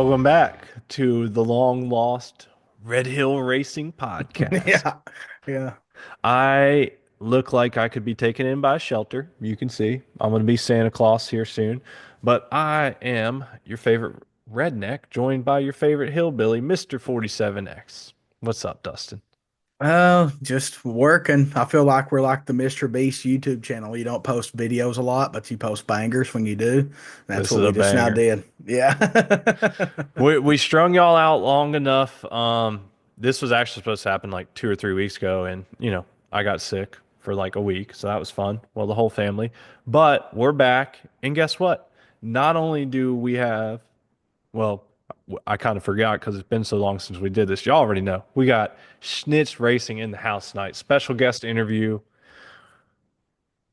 Welcome back to the long lost Red Hill Racing podcast. Yeah, yeah. I look like I could be taken in by a shelter. You can see I'm going to be Santa Claus here soon, but I am your favorite redneck, joined by your favorite hillbilly, Mr. 47X. What's up, Dustin? Just working. I feel like we're like the Mr. Beast YouTube channel. You don't post videos a lot, but you post bangers when you do. That's This what is we a just now banger. did. Yeah. We strung y'all out long enough. This was actually supposed to happen like 2 or 3 weeks ago, and I got sick for like a week, so that was fun. Well, the whole family, but we're back, and guess what? Not only do we have, well, I kind of forgot because it's been so long since we did this. Y'all already know we got Schnitz Racing in the house tonight. Special guest interview.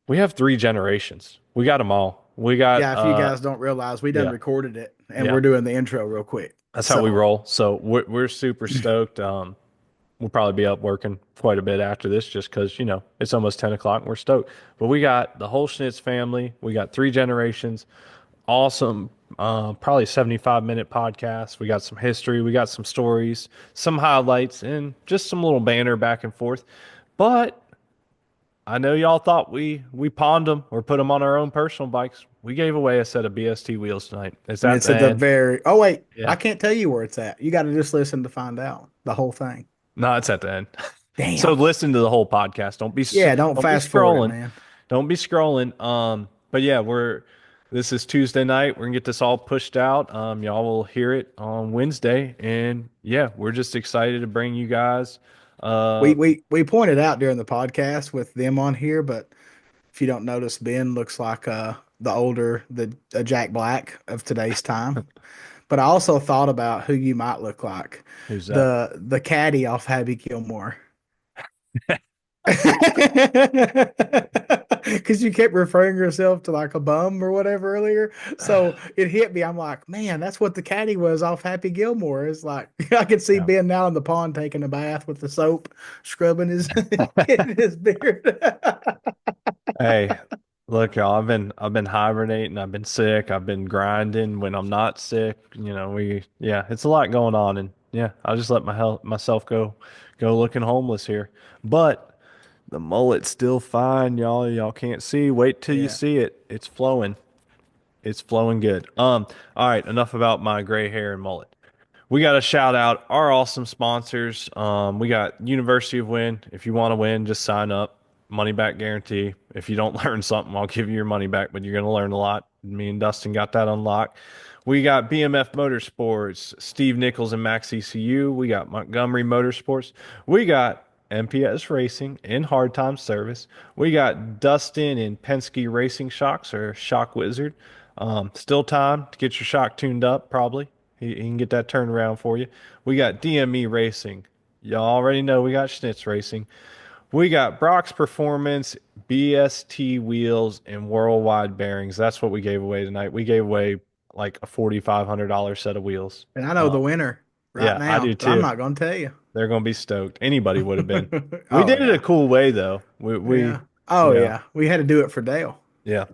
We have three generations. We got them all. We got, Yeah, if you guys don't realize, we done yeah, recorded it and yeah. we're doing the intro real quick. That's how we So, roll. So we're super stoked. We'll probably be up working quite a bit after this just because, it's almost 10 o'clock and we're stoked. But we got the whole Schnitz family. We got three generations. Awesome. Probably 75-minute podcast. We got some history. We got some stories, some highlights, and just some little banter back and forth. But I know y'all thought we pawned them or put them on our own personal bikes. We gave away a set of BST wheels tonight. Is and that it's the at the end? very, oh, wait, I Yeah. can't tell you where it's at. You got to just listen to find out the whole thing. No, it's at the end. So Damn. listen to the whole podcast. Yeah, don't Don't be fast forward it, scrolling. man. Don't be scrolling. But yeah, we're this is Tuesday night. We're gonna get this all pushed out. Y'all will hear it on Wednesday, and yeah, we're just excited to bring you guys. We, Uh, we, we pointed out during the podcast with them on here, but if you don't notice, Ben looks like the Jack Black of today's time. But I also thought about who you might look like. who's that? The caddy off Happy Gilmore. Because you kept referring yourself to like a bum or whatever earlier. So it hit me. I'm like, man, that's what the caddy was off Happy Gilmore. It's like I could see Yeah. Ben now in the pond taking a bath with the soap, scrubbing his getting his beard. Hey, look, y'all. I've been hibernating. I've been sick. I've been grinding when I'm not sick. Yeah, it's a lot going on, and yeah, I'll just let myself go looking homeless here. But the mullet's still fine, y'all. Y'all can't see. Wait till you Yeah. see it. It's flowing. It's flowing good. All right, enough about my gray hair and mullet. We got to shout out our awesome sponsors. We got University of Win. If you want to win, just sign up. Money back guarantee. If you don't learn something, I'll give you your money back, but you're going to learn a lot. Me and Dustin got that unlocked. We got BMF Motorsports, Steve Nichols and Max ECU. We got Montgomery Motorsports. We got MPS Racing in Hard Time Service. We got Dustin and Penske Racing Shocks or Shock Wizard. Still time to get your shock tuned up, probably. He can get that turned around for you. We got DME Racing. Y'all already know we got Schnitz Racing. We got Brock's Performance, BST Wheels, and Worldwide Bearings. That's what we gave away tonight. We gave away like a $4,500 set of wheels. And I know the Um, winner right yeah, I now, do but I'm too. not going to tell you. They're gonna be stoked. Anybody would have been. We Oh did it a yeah. cool way though. We Yeah. Oh yeah. yeah. We had to do it for Dale. Yeah.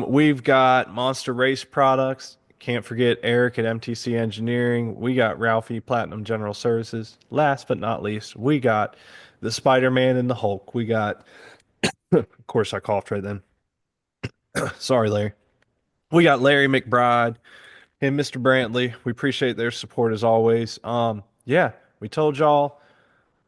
We've got Monster Race products. Can't forget Eric at MTC Engineering. We got Ralphie Platinum General Services. Last but not least, we got the Spider-Man and the Hulk. We got, of course, I coughed right then. Sorry, Larry. We got Larry McBride and Mr. Brantley. We appreciate their support as always. Yeah, we told y'all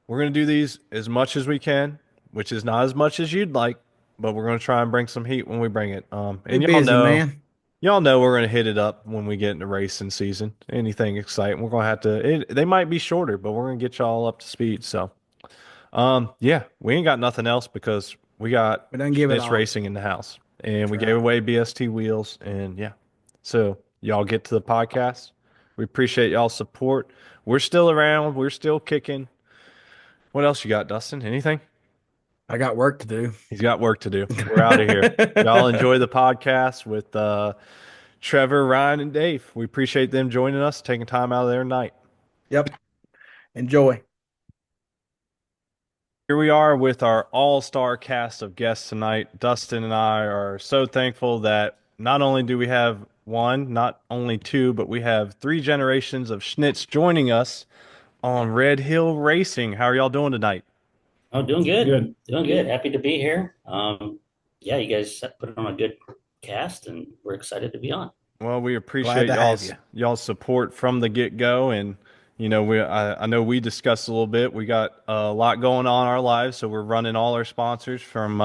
we're gonna do these as much as we can, which is not as much as you'd like, but we're gonna try and bring some heat when we bring it. We And busy, man. y'all know we're gonna hit it up when we get into racing season. Anything exciting, we're gonna have to. They might be shorter, but we're gonna get y'all up to speed. So, yeah, we ain't got nothing else because we got We don't give it Schnitz all. Racing in the house, and That's we gave right. away BST wheels, and yeah. So y'all get to the podcast. We appreciate y'all's support. We're still around. We're still kicking. What else you got, Dustin? Anything? I got work to do. He's got work to do. We're out of here. Y'all enjoy the podcast with Trevor, Ryan, and Dave. We appreciate them joining us, taking time out of their night. Yep. Enjoy. Here we are with our all-star cast of guests tonight. Dustin and I are so thankful that not only do we have one, not only two, but we have three generations of Schnitz joining us on Red Hill Racing. How are y'all doing tonight? Oh, doing good. Good. Doing good. Happy to be here. Yeah, you guys put on a good cast and we're excited to be on. Well, we Glad appreciate to have you. y'all's support from the get-go, and I know we discussed a little bit. We got a lot going on in our lives, so we're running all our sponsors from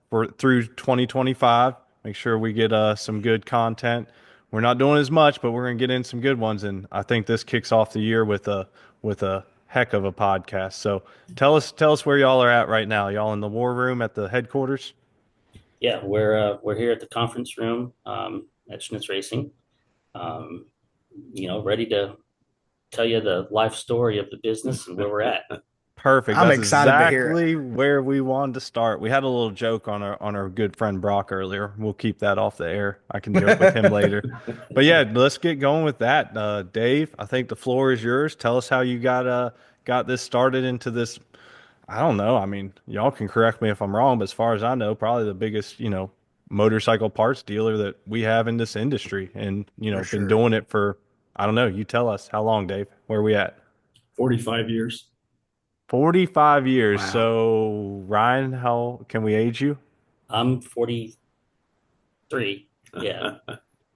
for through 2025. Make sure we get some good content. We're not doing as much, but we're gonna get in some good ones, and I think this kicks off the year with a heck of a podcast. So tell us where y'all are at right now. Y'all in the war room at the headquarters? Yeah, we're here at the conference room at Schnitz Racing. Um, ready to tell you the life story of the business and where we're at. Perfect. I'm That's excited to hear it. exactly where we wanted to start. We had a little joke on our good friend Brock earlier. We'll keep that off the air. I can joke with him later. But yeah, let's get going with that. Dave, I think the floor is yours. Tell us how you got this started into this. I don't know. I mean, y'all can correct me if I'm wrong, but as far as I know, probably the biggest, motorcycle parts dealer that we have in this industry, and For been sure. doing it for, I don't know. You tell us how long, Dave. Where are we at? 45 years. 45 years. Wow. So, Ryan, how can we age you? I'm 43. Yeah,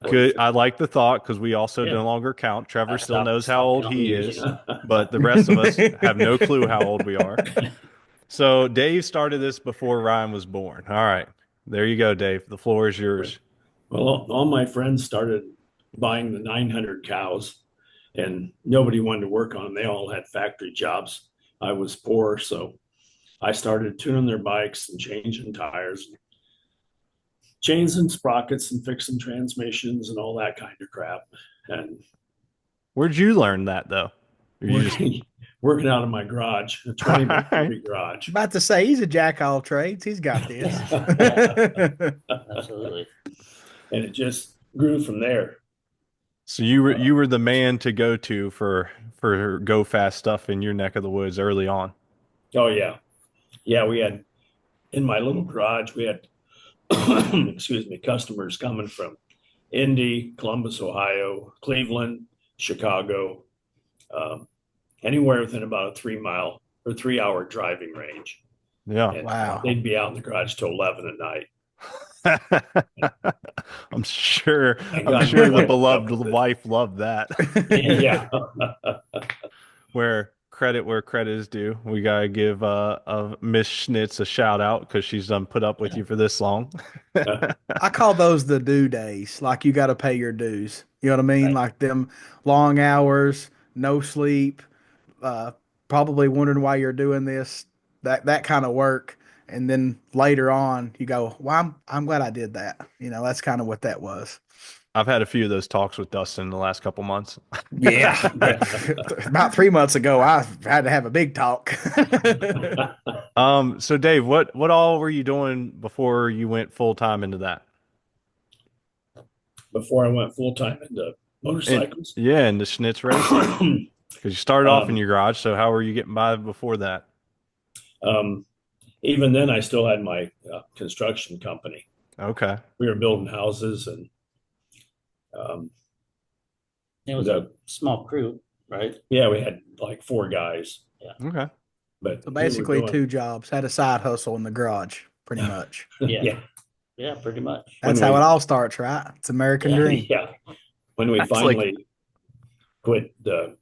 Good. 43. I like the thought because we also Yeah, no longer count. Trevor I still stopped knows how stopped old counting he years is, ago. but the rest of us have no clue how old we are. So, Dave started this before Ryan was born. All right. There you go, Dave. The floor is yours. Well, all my friends started buying the 900 cows, and nobody wanted to work on them. They all had factory jobs. I was poor, so I started tuning their bikes and changing tires, chains and sprockets, and fixing transmissions and all that kind of crap. And Where'd you learn that, though? Or you just, working out of my garage, a all 20 by right. 30 garage. About to say he's a jack of all trades. He's got this. Yeah, absolutely. And it just grew from there. So you were the man to go to for go fast stuff in your neck of the woods early on. Oh yeah, yeah. We had in my little garage, we had excuse me, customers coming from Indy, Columbus, Ohio, Cleveland, Chicago, um, anywhere within about a 3 mile or 3 hour driving range. Yeah. And Wow. they'd be out in the garage till 11 at night. I'm sure I I'm got sure the quite a beloved couple of wife loved that. yeah. Where credit is due. We gotta give Miss Schnitz a shout out because she's put up with you for this long. I call those the due days. Like you got to pay your dues. You know what I mean? Right. Like them long hours, no sleep, uh, probably wondering why you're doing this, that kind of work. And then later on, you go, "Well, I'm glad I did that." That's kind of what that was. I've had a few of those talks with Dustin in the last couple months. Yeah, about 3 months ago, I had to have a big talk. So Dave, what all were you doing before you went full time into that? Before I went full time into And motorcycles. yeah, into Schnitz racing. Because you started off in um, your garage, so how were you getting by before that? um, even then, I still had my construction company. Okay. We were building houses, and um, It was a the small crew, right? yeah, we had like four guys, Yeah. Okay. but So we were basically, doing two jobs, had a side hustle in the garage, pretty much. Yeah. yeah. Yeah, pretty much. When That's how it we all starts, right? It's American Yeah. dream. yeah, when we That's like finally quit the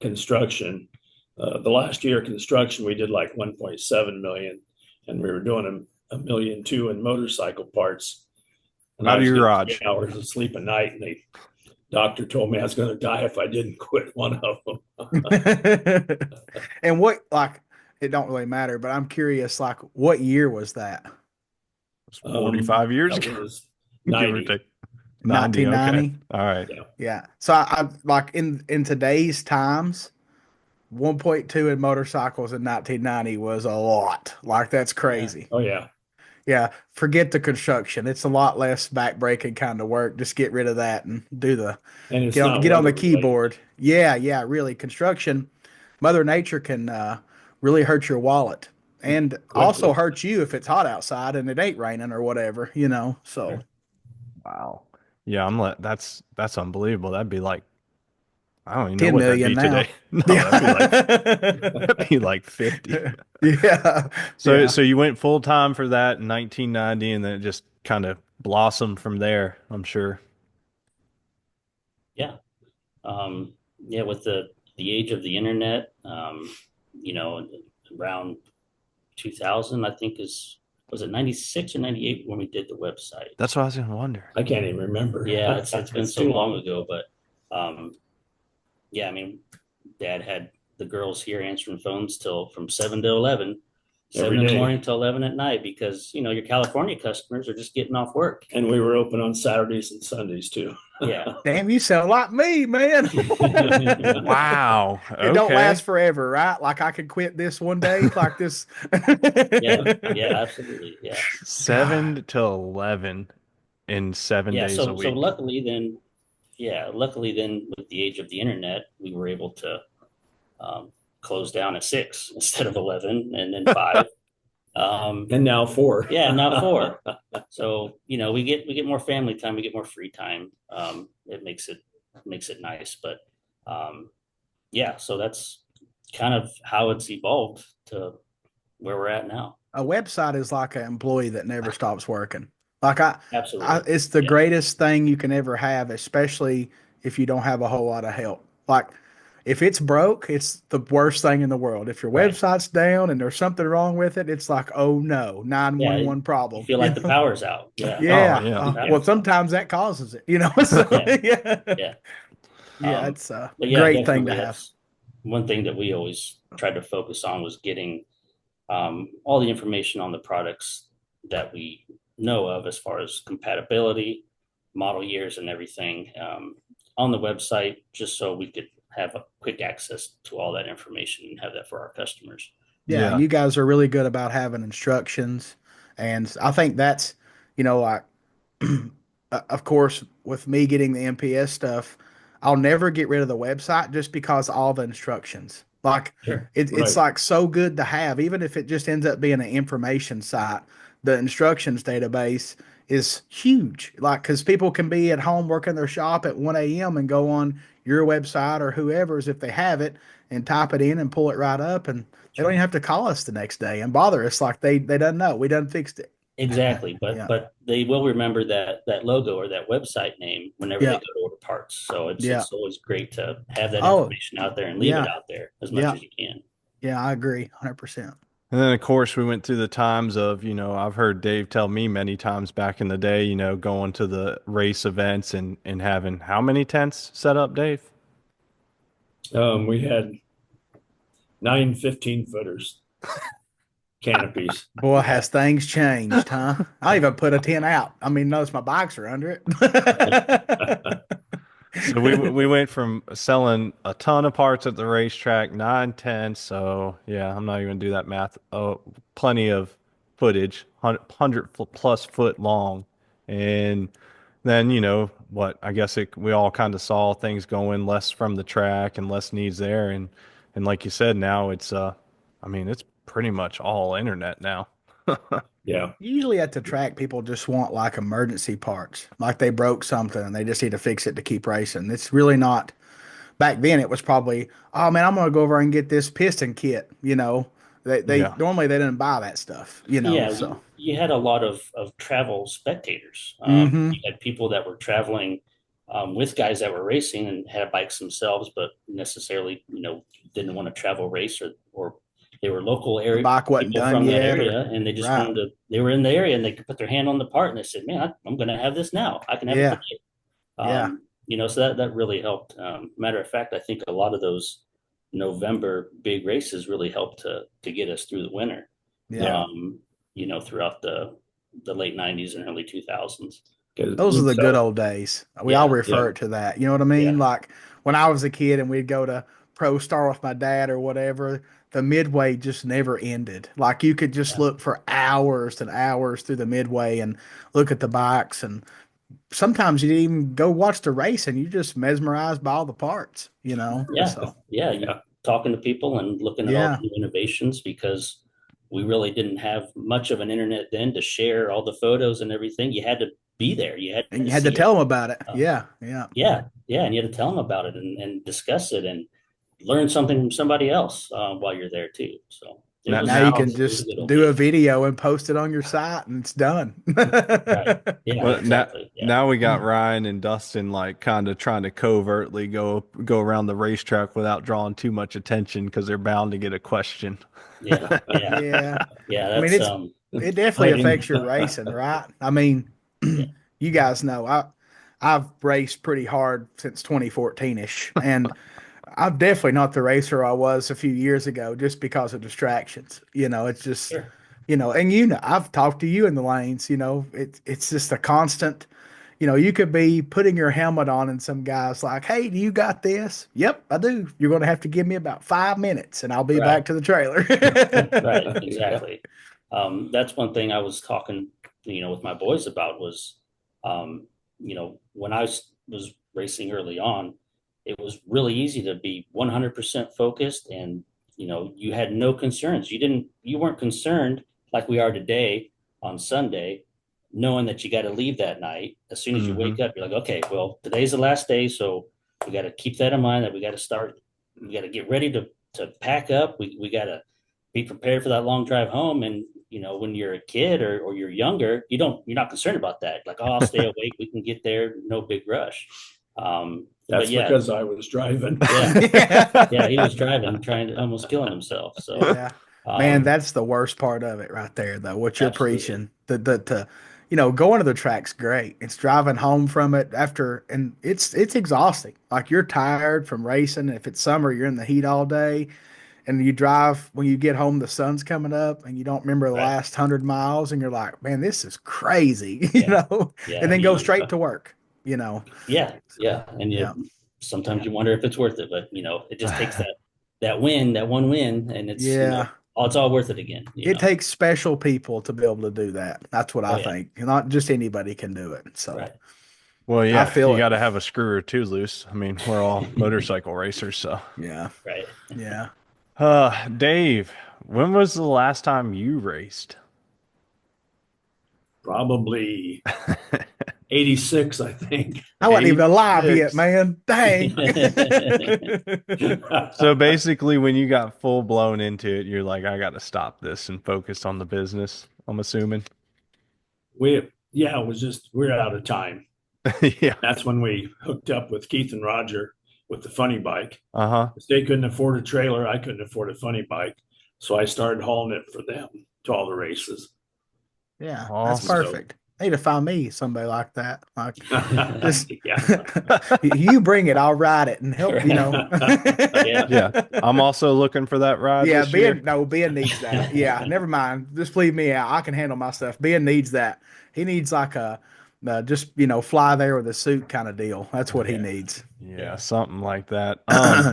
construction, the last year of construction we did like 1.7 million, and we were doing a million two in motorcycle parts, and I out of was your getting three garage. hours of sleep a night, and the doctor told me I was going to die if I didn't quit one of them. And what, like, it don't really matter, but I'm curious, like, what year was that? It's 45 years That ago, was give or 90. take. 90. Okay. 1990? All right. Yeah. Yeah. So I like in today's times, 1.2 in motorcycles in 1990 was a lot. Like that's Yeah. crazy. Oh yeah. Yeah. Forget the construction. It's a lot less backbreaking kind of work. Just get rid of that and do the And it's get on not get on weather the related. keyboard. Yeah, yeah, really. Construction, Mother Nature can really hurt your wallet and also Quickly. hurt you if it's hot outside and it ain't raining or whatever. So Wow. Yeah, that's unbelievable. That'd be like I don't even know 10 what that'd million be now. today. No, Yeah. that'd be like 50. Yeah. So Yeah. so you went full time for that in 1990 and then it just kind of blossomed from there, I'm sure. Yeah. Yeah, with the age of the internet, you know, around 2000, I think was it 96 or 98 when we did the website? That's what I was gonna wonder. I can't even remember. Yeah, it's been It's so too long long. ago, but yeah, I mean, Dad had the girls here answering phones till from 7 to 11, Every 7 in the day. morning till 11 at night because, your California customers are just getting off work. And we were open on Saturdays and Sundays too. Yeah. Damn, you sound like me, man. Wow. It don't last Okay. forever, right? Like I could quit this one day, like this. Yeah. Yeah, absolutely. Yeah. God. 7 to 11 in seven Yeah. days a So week. luckily then with the age of the internet, we were able to um, close down at 6 instead of 11 and then 5. And now four. Yeah, now 4. So, we get more family time, we get more free time. It makes it nice. But yeah, so that's kind of how it's evolved to where we're at now. A website is like an employee that never stops working. Like Absolutely. it's the Yeah. greatest thing you can ever have, especially if you don't have a whole lot of help. Like if it's broke, it's the worst thing in the world. If your Right. website's down and there's something wrong with it, it's like, oh no, Yeah. 911 You problem. feel You like the know? power's out. Yeah. Oh Yeah. yeah. Yeah. Well, sometimes that causes it, So Yeah. yeah. Yeah. Yeah, it's a But yeah, great thing to definitely have. that's one thing that we always tried to focus on was getting all the information on the products that we know of as far as compatibility, model years, and everything on the website, just so we could have a quick access to all that information and have that for our customers. Yeah, and Yeah. you guys are really good about having instructions. And I think that's, like, of course, with me getting the MPS stuff, I'll never get rid of the website just because all the instructions. Like, Sure. it's Right. like so good to have, even if it just ends up being an information site. The instructions database is huge. Like, because people can be at home working their shop at 1 a.m. and go on your website or whoever's if they have it and type it in and pull it right up. And they don't Sure. even have to call us the next day and bother us like they done know. We done fixed it. Exactly, but Yeah. they will remember that logo or that website name whenever they Yeah. go to order parts. So it's Yeah. it's always great to have that Oh, information out there and leave it yeah. out there as much Yeah. as you can. Yeah. I agree. 100%. And then of course we went through the times of, I've heard Dave tell me many times back in the day, going to the race events and having how many tents set up, Dave? We had 9 15-footers, canopies. Boy, has things changed, huh? I even put a tent out. I mean, notice my bikes are under it. So we went from selling a ton of parts at the racetrack, 9, 10. So yeah, I'm not even gonna do that math. Oh, plenty of footage, 100 plus foot long, and then what? I guess we all kind of saw things going less from the track and less needs there, and like you said, now I mean, it's pretty much all internet now. Yeah. Usually at the track, people just want like emergency parts, like they broke something and they just need to fix it to keep racing. It's really not. Back then, it was probably, oh man, I'm gonna go over and get this piston kit. They Yeah, normally they didn't buy that stuff. Yeah, So. you had a lot of travel spectators. Mm-hmm. You had people that were traveling with guys that were racing and had bikes themselves, but necessarily, didn't want to travel race or they were local The area bike wasn't people done from that yet, or area and they just right? they were in the area and they could put their hand on the part and they said, man, I'm going to have this now. I can have it Yeah, today. yeah, So that really helped. Matter of fact, I think a lot of those November big races really helped to get us through the winter. yeah. Yeah. Throughout the late '90s and early 2000s. Because Those are we'd the good sell. old days. We all Yeah, Yeah. refer to that. You know what I mean? yeah, Like when I was a kid and we'd go to Pro Star with my dad or whatever, the midway just never ended. Like you could just yeah, look for hours and hours through the midway and look at the bikes. And sometimes you didn't even go watch the race and you just mesmerized by all the parts. yeah, So, yeah. You Yeah. talking to people and looking at all the yeah. new innovations because we really didn't have much of an internet then to share all the photos and everything. You had to be there. You had And to you had to see it. tell them about it. Uh, Yeah, yeah. yeah, and you had to tell them about it and discuss it and learn something from somebody else while you're there too. So Now, Now you now can it was a just good old do a days. video and post it on your site, and it's done. Right. Yeah, well, now, exactly. Yeah. now we got Ryan and Dustin like kind of trying to covertly go around the racetrack without drawing too much attention because they're bound to get a question. Yeah. Yeah. Yeah. Yeah. I mean, That's it definitely Hiding. affects your racing, right? I mean, yeah. you guys know I've raced pretty hard since 2014ish, and I'm definitely not the racer I was a few years ago just because of distractions. It's just, Sure. and I've talked to you in the lanes. It's just a constant. You could be putting your helmet on, and some guy's like, "Hey, do you got this?" "Yep, I do." "You're going to have to give me about 5 minutes, and I'll be Right. back to the trailer." Right. Yeah. Exactly. That's one thing I was talking, with my boys about was, when I was racing early on, it was really easy to be 100% focused and, you had no concerns. You weren't concerned like we are today on Sunday, knowing that you got to leave that night. As soon as you Hmm. wake up, you're like, okay, well, today's the last day. So we got to keep that in mind that we got to get ready to pack up. We got to be prepared for that long drive home. And when you're a kid or you're younger, you're not concerned about that. Like, oh, I'll stay awake. We can get there. No big rush. But That's yeah, because I was driving. yeah, yeah. He Yeah. was driving, trying to almost killing himself. So, Yeah. Man, um, that's the worst part of it right there, though. What you're absolutely, preaching. Going to the track's great. It's driving home from it after, and it's exhausting. Like, you're tired from racing. If it's summer, you're in the heat all day, and you drive when you get home, the sun's coming up, and you don't remember the right? last 100 miles, and you're like, man, this is crazy, Yeah, and yeah. then go straight to work, Yeah, So, yeah. And yeah. sometimes you wonder if it's worth it, but it just takes that one win, and Yeah. it's all worth it again. It takes special people to be able to do that. That's what Oh I yeah, think. Not just anybody can do it. So right. Well, I yeah, feel you it. got to have a screw or two loose. I mean, we're all motorcycle racers, so. Yeah. Right. Yeah. Dave, when was the last time you raced? Probably 86, I think. I wasn't even alive yet, 86. man. Dang. So basically, when you got full blown into it, you're like, I got to stop this and focus on the business, I'm assuming. Yeah, it was just, we're out of time. Yeah. That's when we hooked up with Keith and Roger with the funny bike. Uh-huh. They couldn't afford a trailer. I couldn't afford a funny bike. So I started hauling it for them to all the races. Yeah, that's Awesome. perfect. Need to find me somebody like that. Like, just Yeah. you bring it, I'll ride it and help, Yeah. Yeah. I'm also looking for that ride Yeah, this year. Ben needs that. Yeah, never mind. Just leave me out. I can handle my stuff. Ben needs that. He needs like a just fly there with a suit kind of deal. That's what he Yeah. needs. Yeah, something like that.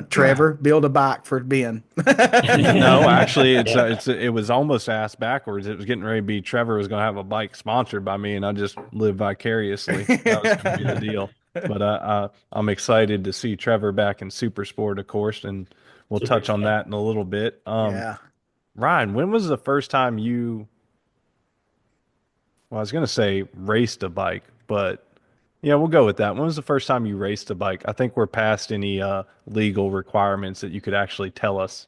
Trevor, build a bike for Ben. No, actually, Yeah. it was almost asked backwards. It was getting ready to be Trevor was going to have a bike sponsored by me, and I just live vicariously. That was going to be the deal. But I'm excited to see Trevor back in Super Sport, of course, and we'll Super touch on excited. that in a little bit. Yeah. Ryan, when was the first time you? Well, I was going to say raced a bike, but yeah, we'll go with that. When was the first time you raced a bike? I think we're past any legal requirements that you could actually tell us.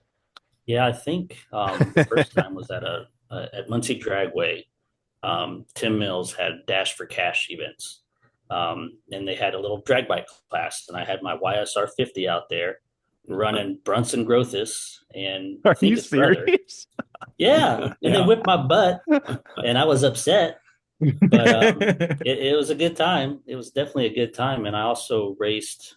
Yeah, I think the first time was at Muncie Dragway. Tim Mills had Dash for Cash events, and they had a little drag bike class, and I had my YSR 50 out there running Brunson Grothis and I Are think you his brother. serious? Yeah, and they Yeah. whipped my butt, and I was upset, but it was a good time. It was definitely a good time, and I also raced.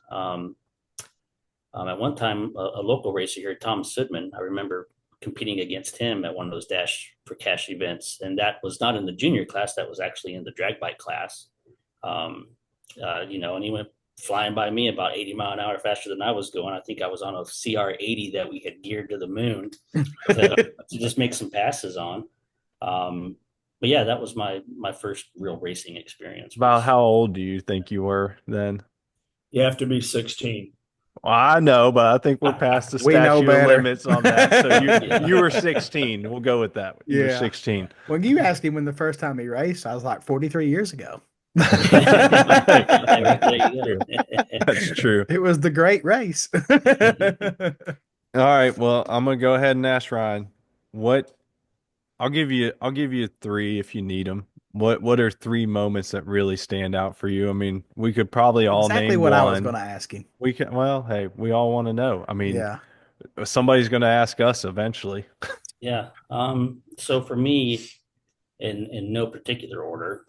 At one time, a local racer here, Tom Sudman, I remember competing against him at one of those Dash for Cash events, and that was not in the junior class. That was actually in the drag bike class. And he went flying by me about 80 mile an hour faster than I was going. I think I was on a CR80 that we had geared to the moon to just make some passes on. But yeah, that was my first real racing experience. About how old do you think you were then? You have to be 16. Well, I know, but I think we're past the We know statute of better. limits on that. So Yeah. you were 16. We'll go with that. You were Yeah. 16. When you asked him when the first time he raced, I was like 43 years ago. There you True. go. That's true. It was the great race. All right, well, I'm gonna go ahead and ask Ryan. What I'll give you three if you need them. What are three moments that really stand out for you? I mean, we could probably all Exactly name what I was going one. to ask him. We can, well, hey, we all want to know. I mean, Yeah. somebody's going to ask us eventually. Yeah. So for me, in no particular order,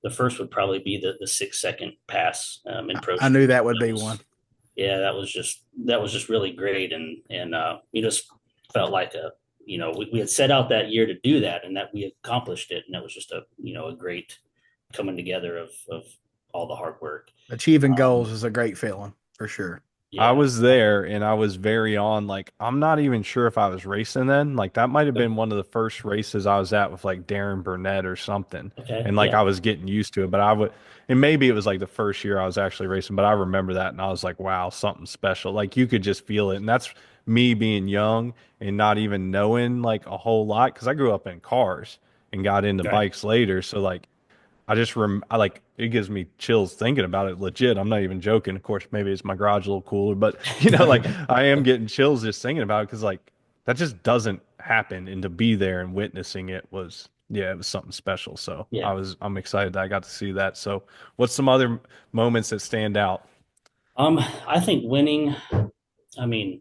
the first would probably be the 6 second pass in Pro I knew Street. that would That be was one. Yeah, that was just really great, and we just felt like we had set out that year to do that, and that we accomplished it, and that was just a great coming together of all the hard work. Achieving Um, goals is a great feeling for sure. I yeah, was there and I was very on. Like, I'm not even sure if I was racing then. Like, that might have been one of the first races I was at with like Darren Burnett or something. okay, And like, yeah, I was getting used to it, but and maybe it was like the first year I was actually racing, but I remember that and I was like, wow, something special. Like, you could just feel it. And that's me being young and not even knowing like a whole lot because I grew up in cars and got into right, bikes later. So, like, I like it gives me chills thinking about it. Legit, I'm not even joking. Of course, maybe it's my garage a little cooler, but like I am getting chills just thinking about it because like that just doesn't happen. And to be there and witnessing it was, yeah, it was something special. So yeah. I'm excited that I got to see that. So, what's some other moments that stand out? I think winning. I mean,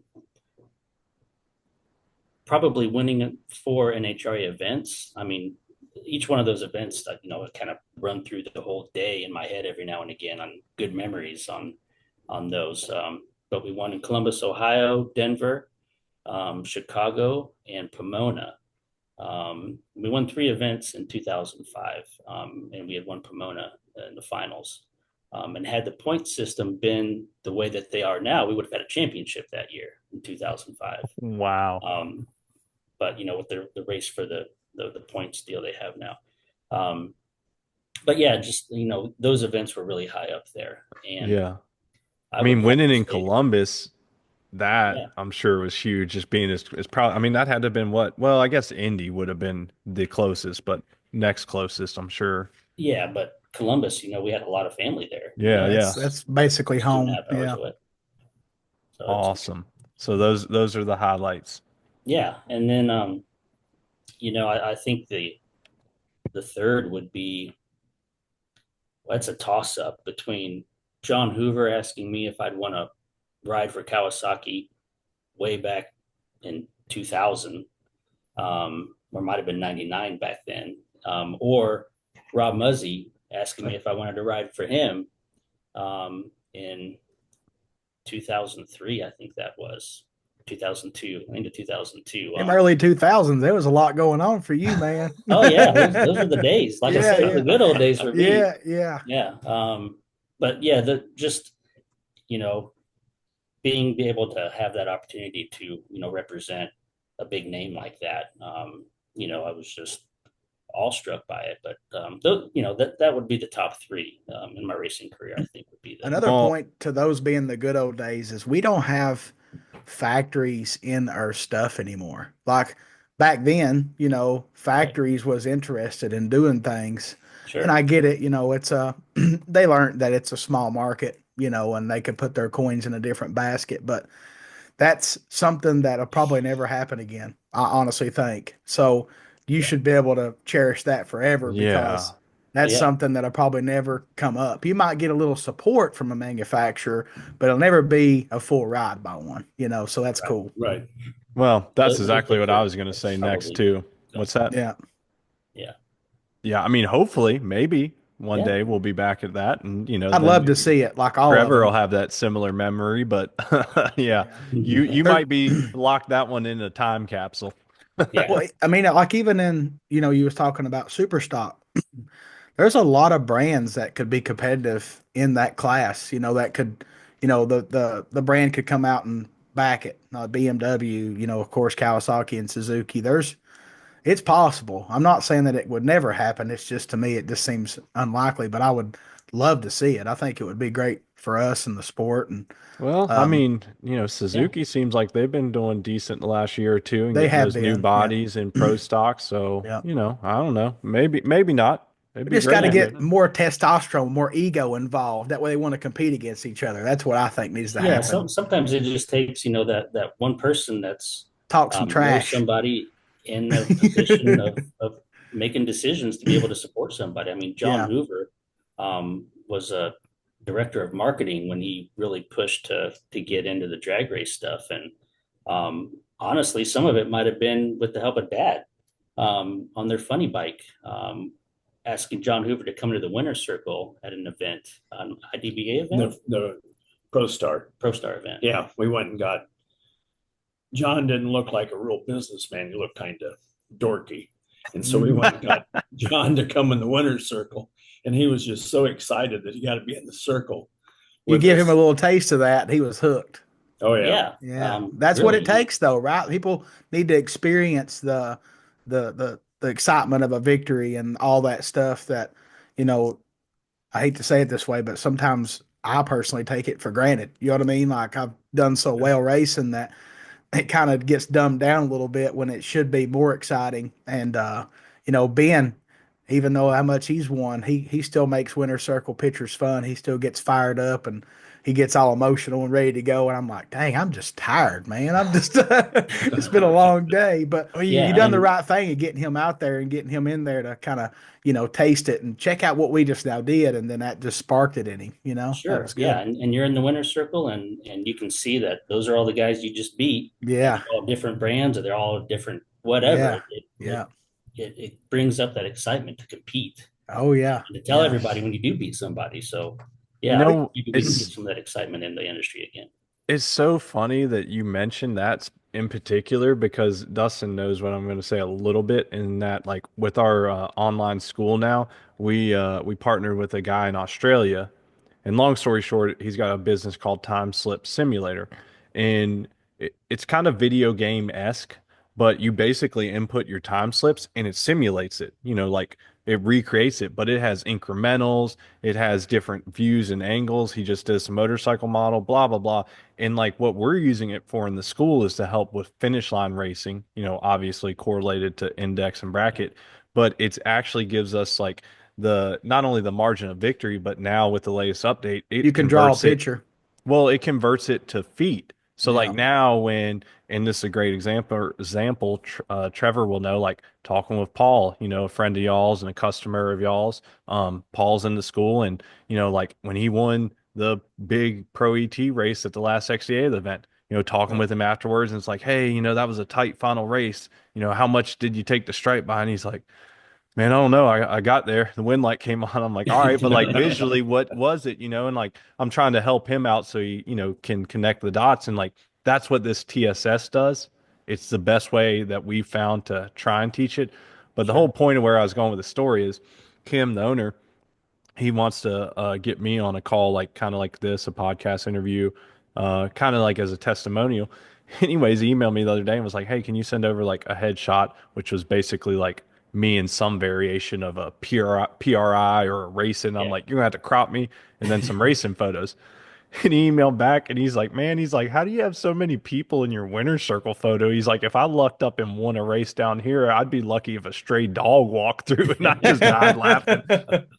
probably winning 4 NHRA events. I mean, each one of those events, kind of run through the whole day in my head every now and again on good memories on those. But we won in Columbus, Ohio, Denver, Chicago, and Pomona. We won 3 events in 2005, and we had won Pomona in the finals. And had the point system been the way that they are now, we would have had a championship that year in 2005. Wow. But with the race for the points deal they have now. But yeah, just those events were really high up there, and Yeah. I I would mean, have winning to in say, Columbus, that yeah, I'm sure was huge. Just being as probably, I mean, that had to have been what? Well, I guess Indy would have been the closest, but next closest, I'm sure. yeah. But Columbus, we had a lot of family there. Yeah, That's yeah. that's basically It's two and a home. half hours Yeah. away, so it's Awesome. So those are the highlights. yeah. And then I think the third would be, well, that's a toss up between John Hoover asking me if I'd want to ride for Kawasaki way back in 2000, or might have been 99 back then, or Rob Muzzy asking me if I wanted to ride for him in 2003, I think that was 2002, into 2002. In early 2000s, there was a lot going on for you, man. Oh yeah, those were the days. Like I Yeah, said, those were yeah. the good old days for me. Yeah, yeah. Yeah. But yeah, the just you know being be able to have that opportunity to represent a big name like that. I was just awestruck by it. But that would be the top three in my racing career. I think would be the Another Well, point to those being the good old days is we don't have factories in our stuff anymore. Like back then, right. factories was interested in doing things. And Sure. I get it, it's they learned that it's a small market, and they could put their coins in a different basket, but that's something that'll probably never happen again. I honestly think. So you Yeah. should be able to cherish that forever because yeah. Oh that's yeah. something that'll probably never come up. You might get a little support from a manufacturer, but it'll never be a full ride by one, so that's Right. cool. Right. Well, that's Those exactly days what I are was going to say next probably too. gone. What's that? Yeah. Yeah. Yeah, I mean, hopefully, maybe one Yeah. day we'll be back at that, and I'd then love to maybe see it, like all of Trevor will them. have that similar memory. But yeah, Yeah. you There, might be locked that one in a time capsule. Yeah. well, I mean, like even in, you was talking about super stock. There's a lot of brands that could be competitive in that class. That could, the brand could come out and back it. BMW, of course, Kawasaki and Suzuki. It's possible. I'm not saying that it would never happen. It's just to me, it just seems unlikely. But I would love to see it. I think it would be great for us and the sport. And Well, I um, mean, Yeah. Suzuki seems like they've been doing decent the last year or two and they getting have those new been, yeah, bodies in pro stock. So, yeah. I don't know. Maybe not. It'd We be just got great to to go get down. more testosterone, more ego involved. That way they want to compete against each other. That's what I think needs to Yeah, happen. sometimes it just takes, that one person that's Talk some knows trash. somebody in a position of making decisions to be able to support somebody. I mean, John Yeah. Hoover was a director of marketing when he really pushed to get into the drag race stuff, and honestly, some of it might have been with the help of Dad on their funny bike. Asking John Hoover to come to the winner's circle at an event, an IDBA event, The Pro Star. Pro Star event. Yeah, we went and got. John didn't look like a real businessman. He looked kind of dorky, and so we went and got John to come in the winner's circle, and he was just so excited that he got to be in the circle You with give him a us. little taste of that, he was hooked. Oh yeah, Yeah, Yeah. That's what it really. takes though, right? People need to experience the excitement of a victory and all that stuff that, you know, I hate to say it this way, but sometimes I personally take it for granted. You know what I mean? Like I've done so well racing that it kind of gets dumbed down a little bit when it should be more exciting. And Ben, even though how much he's won, he still makes winter circle pictures fun. He still gets fired up and he gets all emotional and ready to go. And I'm like, dang, I'm just tired, man. I'm just it's been a long day. But Well, you Yeah, done the and right thing of getting him out there and getting him in there to kind of, taste it and check out what we just now did. And then that just sparked it in him. That sure, was yeah, good. and you're in the winner's circle, and you can see that those are all the guys you just beat, and Yeah. they're all different brands, or they're all different whatever. Yeah. It Yeah. it brings up that excitement to compete Oh yeah. and to tell Yeah. everybody when you do beat somebody. So, you yeah, Oh, know, maybe we can get it's some of that excitement in the industry again. It's so funny that you mentioned that in particular because Dustin knows what I'm going to say a little bit in that like with our online school now, we partnered with a guy in Australia, and long story short, he's got a business called Time Slip Simulator, and it's kind of video game-esque, but you basically input your time slips and it simulates it. Like it recreates it, but it has incrementals, it has different views and angles. He just did some motorcycle model, blah blah blah. And like what we're using it for in the school is to help with finish line racing, obviously correlated to index and bracket, but it's actually gives us like the not only the margin of victory, but now with the latest update, you it can draw a converts it. picture. Well, it converts it to feet. So like Yeah. now and this is a great example, Trevor will know, like talking with Paul, a friend of y'all's and a customer of y'all's. Paul's in the school, and like when he won the big Pro ET race at the last XDA event, talking with him afterwards, and it's like, hey, that was a tight final race. How much did you take the stripe by? And he's like, man, I don't know. I got there. The wind light came on. I'm like, all right, but like visually, what was it? And like I'm trying to help him out so he, can connect the dots. And like that's what this TSS does. It's the best way that we found to try and teach it. But the whole Sure. point of where I was going with the story is Kim, the owner, he wants to get me on a call, like kind of like this, a podcast interview, kind of like as a testimonial. Anyways, he emailed me the other day and was like, "Hey, can you send over like a headshot, which was basically like me in some variation of a PRI or a racing?" I'm Yeah. like, "You're gonna have to crop me and then some racing photos." And he emailed back and he's like, man, he's like, how do you have so many people in your winner circle photo? He's like, if I lucked up and won a race down here, I'd be lucky if a stray dog walked through. And I just died laughing.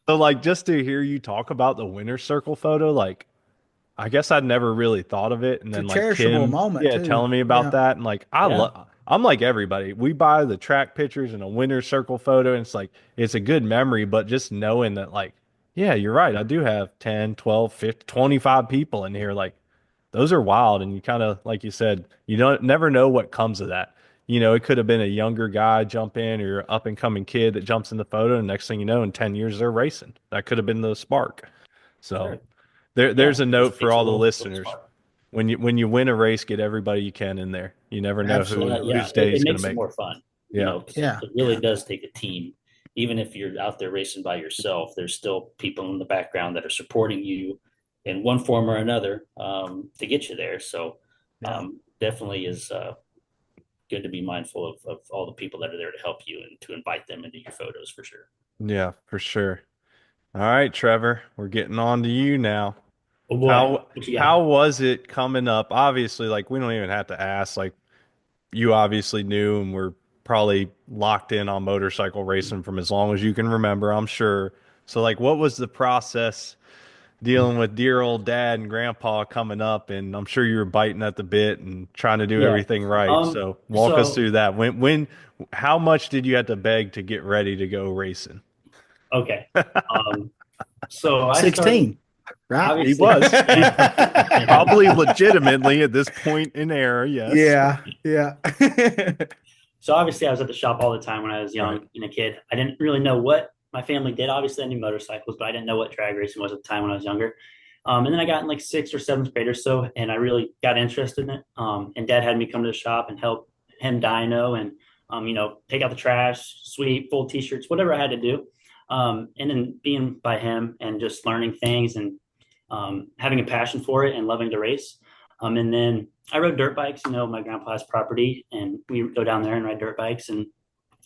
So like just to hear you talk about the winner circle photo, like I guess I'd never really thought of it. And It's a then like cherishable Kim, moment yeah, too. telling me about Yeah. that. And like Yeah. I'm like everybody. We buy the track pictures and a winner circle photo, and it's like it's a good memory, but just knowing that like, yeah, you're right. I do have 10, 12, 50, 25 people in here. Like those are wild. And you kind of, like you said, you don't never know what comes of that. It could have been a younger guy jump in or up and coming kid that jumps in the photo. And next thing you know, in 10 years, they're racing. That could have been the spark. So Sure. Yeah. there's a note for It's a all the little listeners. spark. When you win a race, get everybody you can in there. You never know Absolutely. Yeah. whose day It is going to makes it make. more fun, Yeah. 'cause Yeah. it really Yeah. does take a team. Even if you're out there racing by yourself, there's still people in the background that are supporting you in one form or another to get you there. So Yeah. definitely is good to be mindful of all the people that are there to help you and to invite them into your photos for sure. Yeah, for sure. All right, Trevor, we're getting on to you now. Oh boy, How what you got? how was it coming up? Obviously, like we don't even have to ask. Like you obviously knew and were probably locked in on motorcycle racing from as long as you can remember, I'm sure. So like, what was the process dealing with dear old dad and grandpa coming up? And I'm sure you were biting at the bit and trying to do Yeah. everything right. So walk us So through that. How much did you have to beg to get ready to go racing? okay. Um, so I started 16, right? He obviously. was Yeah. probably legitimately at this point in era. Yes. Yeah, yeah. So obviously I was at the shop all the time when I was Right. young and a kid. I didn't really know what my family did. Obviously I knew motorcycles, but I didn't know what drag racing was at the time when I was younger. And then I got in like sixth or seventh grade or so, and I really got interested in it. And dad had me come to the shop and help him dyno and, take out the trash, sweep, fold t-shirts, whatever I had to do. And then being by him and just learning things and having a passion for it and loving to race. And then I rode dirt bikes. My grandpa has property, and we go down there and ride dirt bikes. And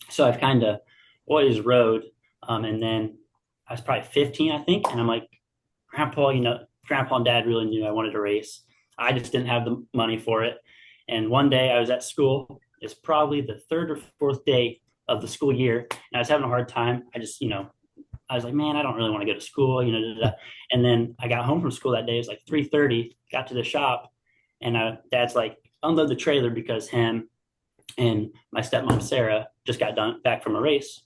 so I've kind of always rode. And then I was probably 15, I think, and I'm like, Grandpa and Dad really knew I wanted to race. I just didn't have the money for it. And one day I was at school. It's probably the third or fourth day of the school year, and I was having a hard time. I was like, man, I don't really want to go to school, And then I got home from school that day. It was like 3:30. Got to the shop, and Dad's like, unload the trailer because him and my stepmom Sarah just got done back from a race.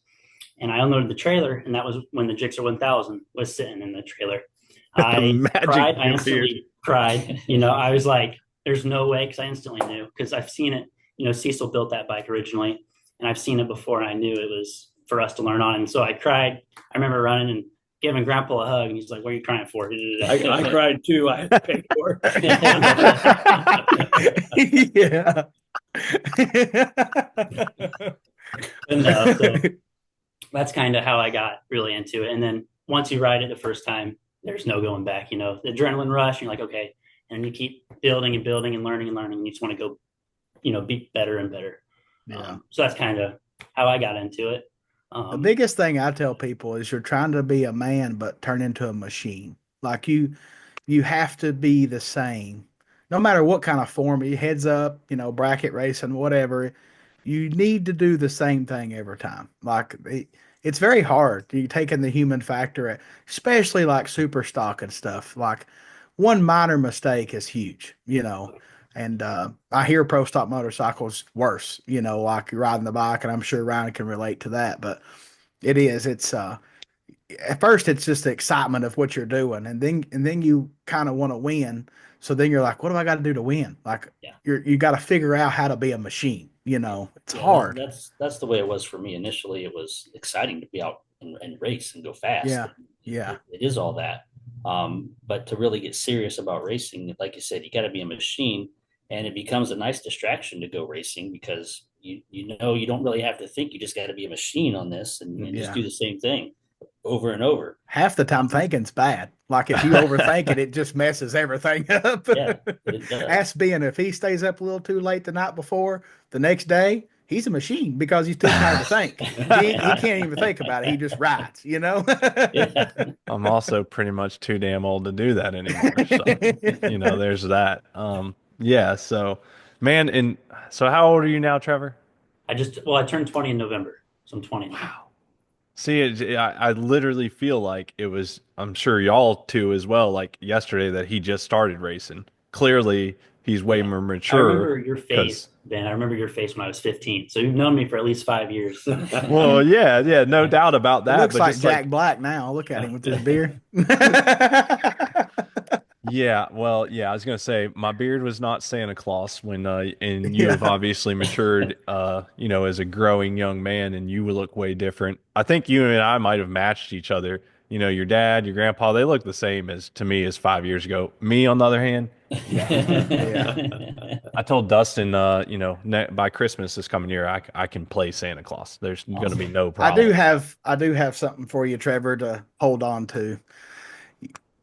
And I unloaded the trailer, and that was when the Gixxer 1000 was sitting in the trailer. I Magic cried. I appeared. instantly cried. I was like, "There's no way," because I instantly knew because I've seen it. Cecil built that bike originally, and I've seen it before, and I knew it was for us to learn on. And so I cried. I remember running and giving Grandpa a hug, and he's like, "What are you crying for?" I cried too. I had to pay for Yeah. And no, so that's kind of how I got really into it. And then once you ride it the first time, there's no going back. The adrenaline rush. You're like, okay, and you keep building and building and learning, and you just want to go, be better and better. Yeah. So that's kind of how I got into it. The biggest thing I tell people is you're trying to be a man, but turn into a machine. Like you have to be the same, no matter what kind of form. Heads up, bracket racing, whatever. You need to do the same thing every time. Like it's very hard. You taking the human factor, especially like super stock and stuff. Like one minor mistake is huge. And I hear pro stock motorcycles worse, like you're riding the bike, and I'm sure Ryan can relate to that. But it's at first it's just the excitement of what you're doing, and then you kind of want to win. So then you're like, what do I got to do to win? Like Yeah. you got to figure out how to be a machine. It's Yeah, hard. That's the way it was for me initially. It was exciting to be out and race and go fast. Yeah, yeah. It is all that. But to really get serious about racing, like you said, you got to be a machine, and it becomes a nice distraction to go racing because you don't really have to think. You just got to be a machine on this and just do the same thing over and over. Half the time thinking's bad. Like if you overthink it, it just messes everything up. Yeah, it does. Ask Ben if he stays up a little too late the night before, the next day, he's a machine because he's too tired to think. He can't even think about it. He just rides, Yeah. I'm also pretty much too damn old to do that anymore. So, there's that. Yeah. So, man, and so how old are you now, Trevor? I turned 20 in November, so I'm 20 now. Wow. See, I literally feel like it was, I'm sure y'all too as well, like yesterday that he just started racing. Clearly, he's way more I mature. remember your face, Ben. I remember your face when I was 15. So you've known me for at least 5 years. Well, yeah, no doubt about that. Looks but like just Jack Black now. Look at him with his beard. Yeah, well, yeah, I was gonna say my beard was not Santa Claus when and you have obviously matured as a growing young man, and you would look way different. I think you and I might have matched each other. Your dad, your grandpa, they look the same as to me as 5 years ago. Me, on the other hand, I told Dustin, by Christmas this coming year, I can play Santa Claus. There's gonna be no problem. I do have something for you, Trevor, to hold on to.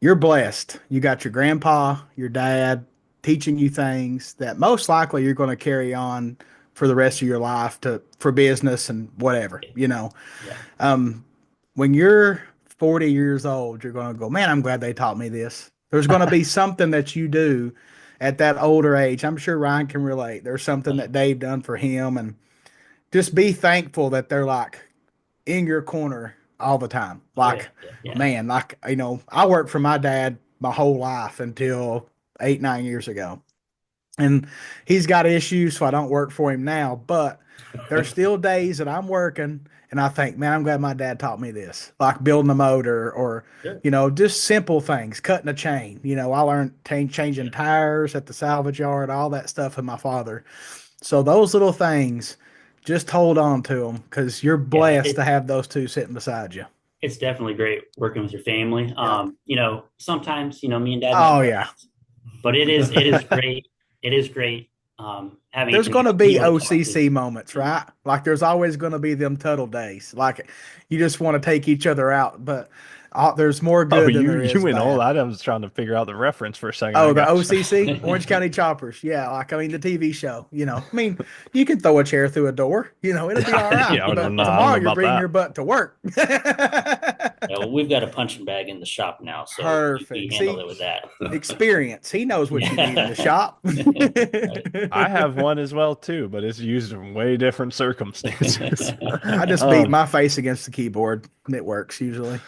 You're blessed. You got your grandpa, your dad teaching you things that most likely you're going to carry on for the rest of your life for business and whatever. Yeah. When you're 40 years old, you're going to go, man, I'm glad they taught me this. There's going to be something that you do at that older age. I'm sure Ryan can relate. There's something that Dave done for him, and just be thankful that they're like in your corner all the time. Oh yeah, Like, yeah, yeah. man, like, I worked for my dad my whole life until 8, 9 years ago. And he's got issues, so I don't work for him now. But there's still days that I'm working and I think, man, I'm glad my dad taught me this, like building a motor or, Sure. just simple things, cutting a chain. I learned changing Yeah. tires at the salvage yard, all that stuff with my father. So those little things, just hold on to them because you're Yeah, blessed to have those two sitting beside you. it's definitely great working with your family. Yep. Sometimes, me and dad might Oh butt yeah. heads, but it is great. It is great having There's and going to being be able to talk to. OCC moments, right? Like there's always going to be them Tuttle days. Like you just want to take each other out, but there's more Oh, good than you there you is went all bad. that. I was trying to figure out the reference for a second. I Oh, the got you. OCC, Orange County Choppers. Yeah, the TV show. I mean, you can throw a chair through a door. It'll be all right. Yeah, I don't But know. I don't tomorrow know you're about bringing your that. butt to work. Yeah, well, we've got a punching bag in the shop now, so we Perfect. handle See, it with that. experience. He knows what you need in the Yeah. shop. Right. I have one as well too, but it's used in way different circumstances. I just beat um, my face against the keyboard and it works usually.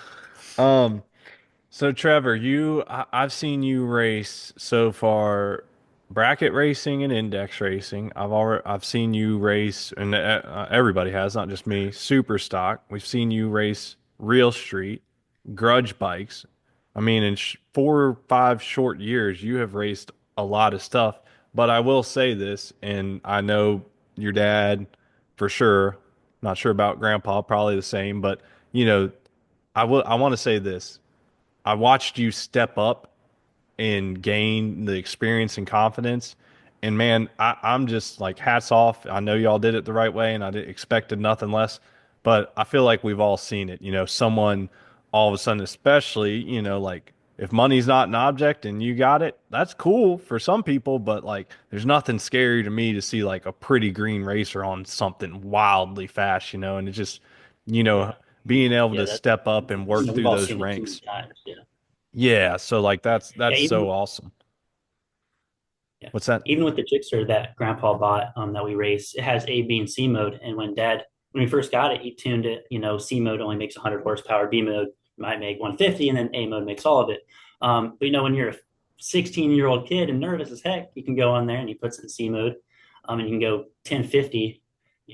um, So Trevor, I've seen you race so far bracket racing and index racing. I've seen you race, and everybody has, not just me, super stock. We've seen you race real street, grudge bikes. I mean, in 4 or 5 short years, you have raced a lot of stuff. But I will say this, and I know your dad for sure. Not sure about grandpa, probably the same, but you know, I want to say this. I watched you step up and gain the experience and confidence. And man, I'm just like hats off. I know y'all did it the right way and I expected nothing less, but I feel like we've all seen it. Someone all of a sudden, especially, like if money's not an object and you got it, that's cool for some people, but like there's nothing scary to me to see like a pretty green racer on something wildly fast, and it just, you know, Yeah. being able Yeah, to that step up and work we've through all those seen it too many ranks. times. Yeah. Yeah, so like Yeah, that's so awesome. yeah. What's that? Even with the Gixxer that Grandpa bought that we race, it has A, B, and C mode. And when we first got it, he tuned it. C mode only makes 100 horsepower. B mode might make 150, and then A mode makes all of it. But when you're a 16-year-old kid and nervous as heck, you can go on there and he puts it in C mode, and you can go 1050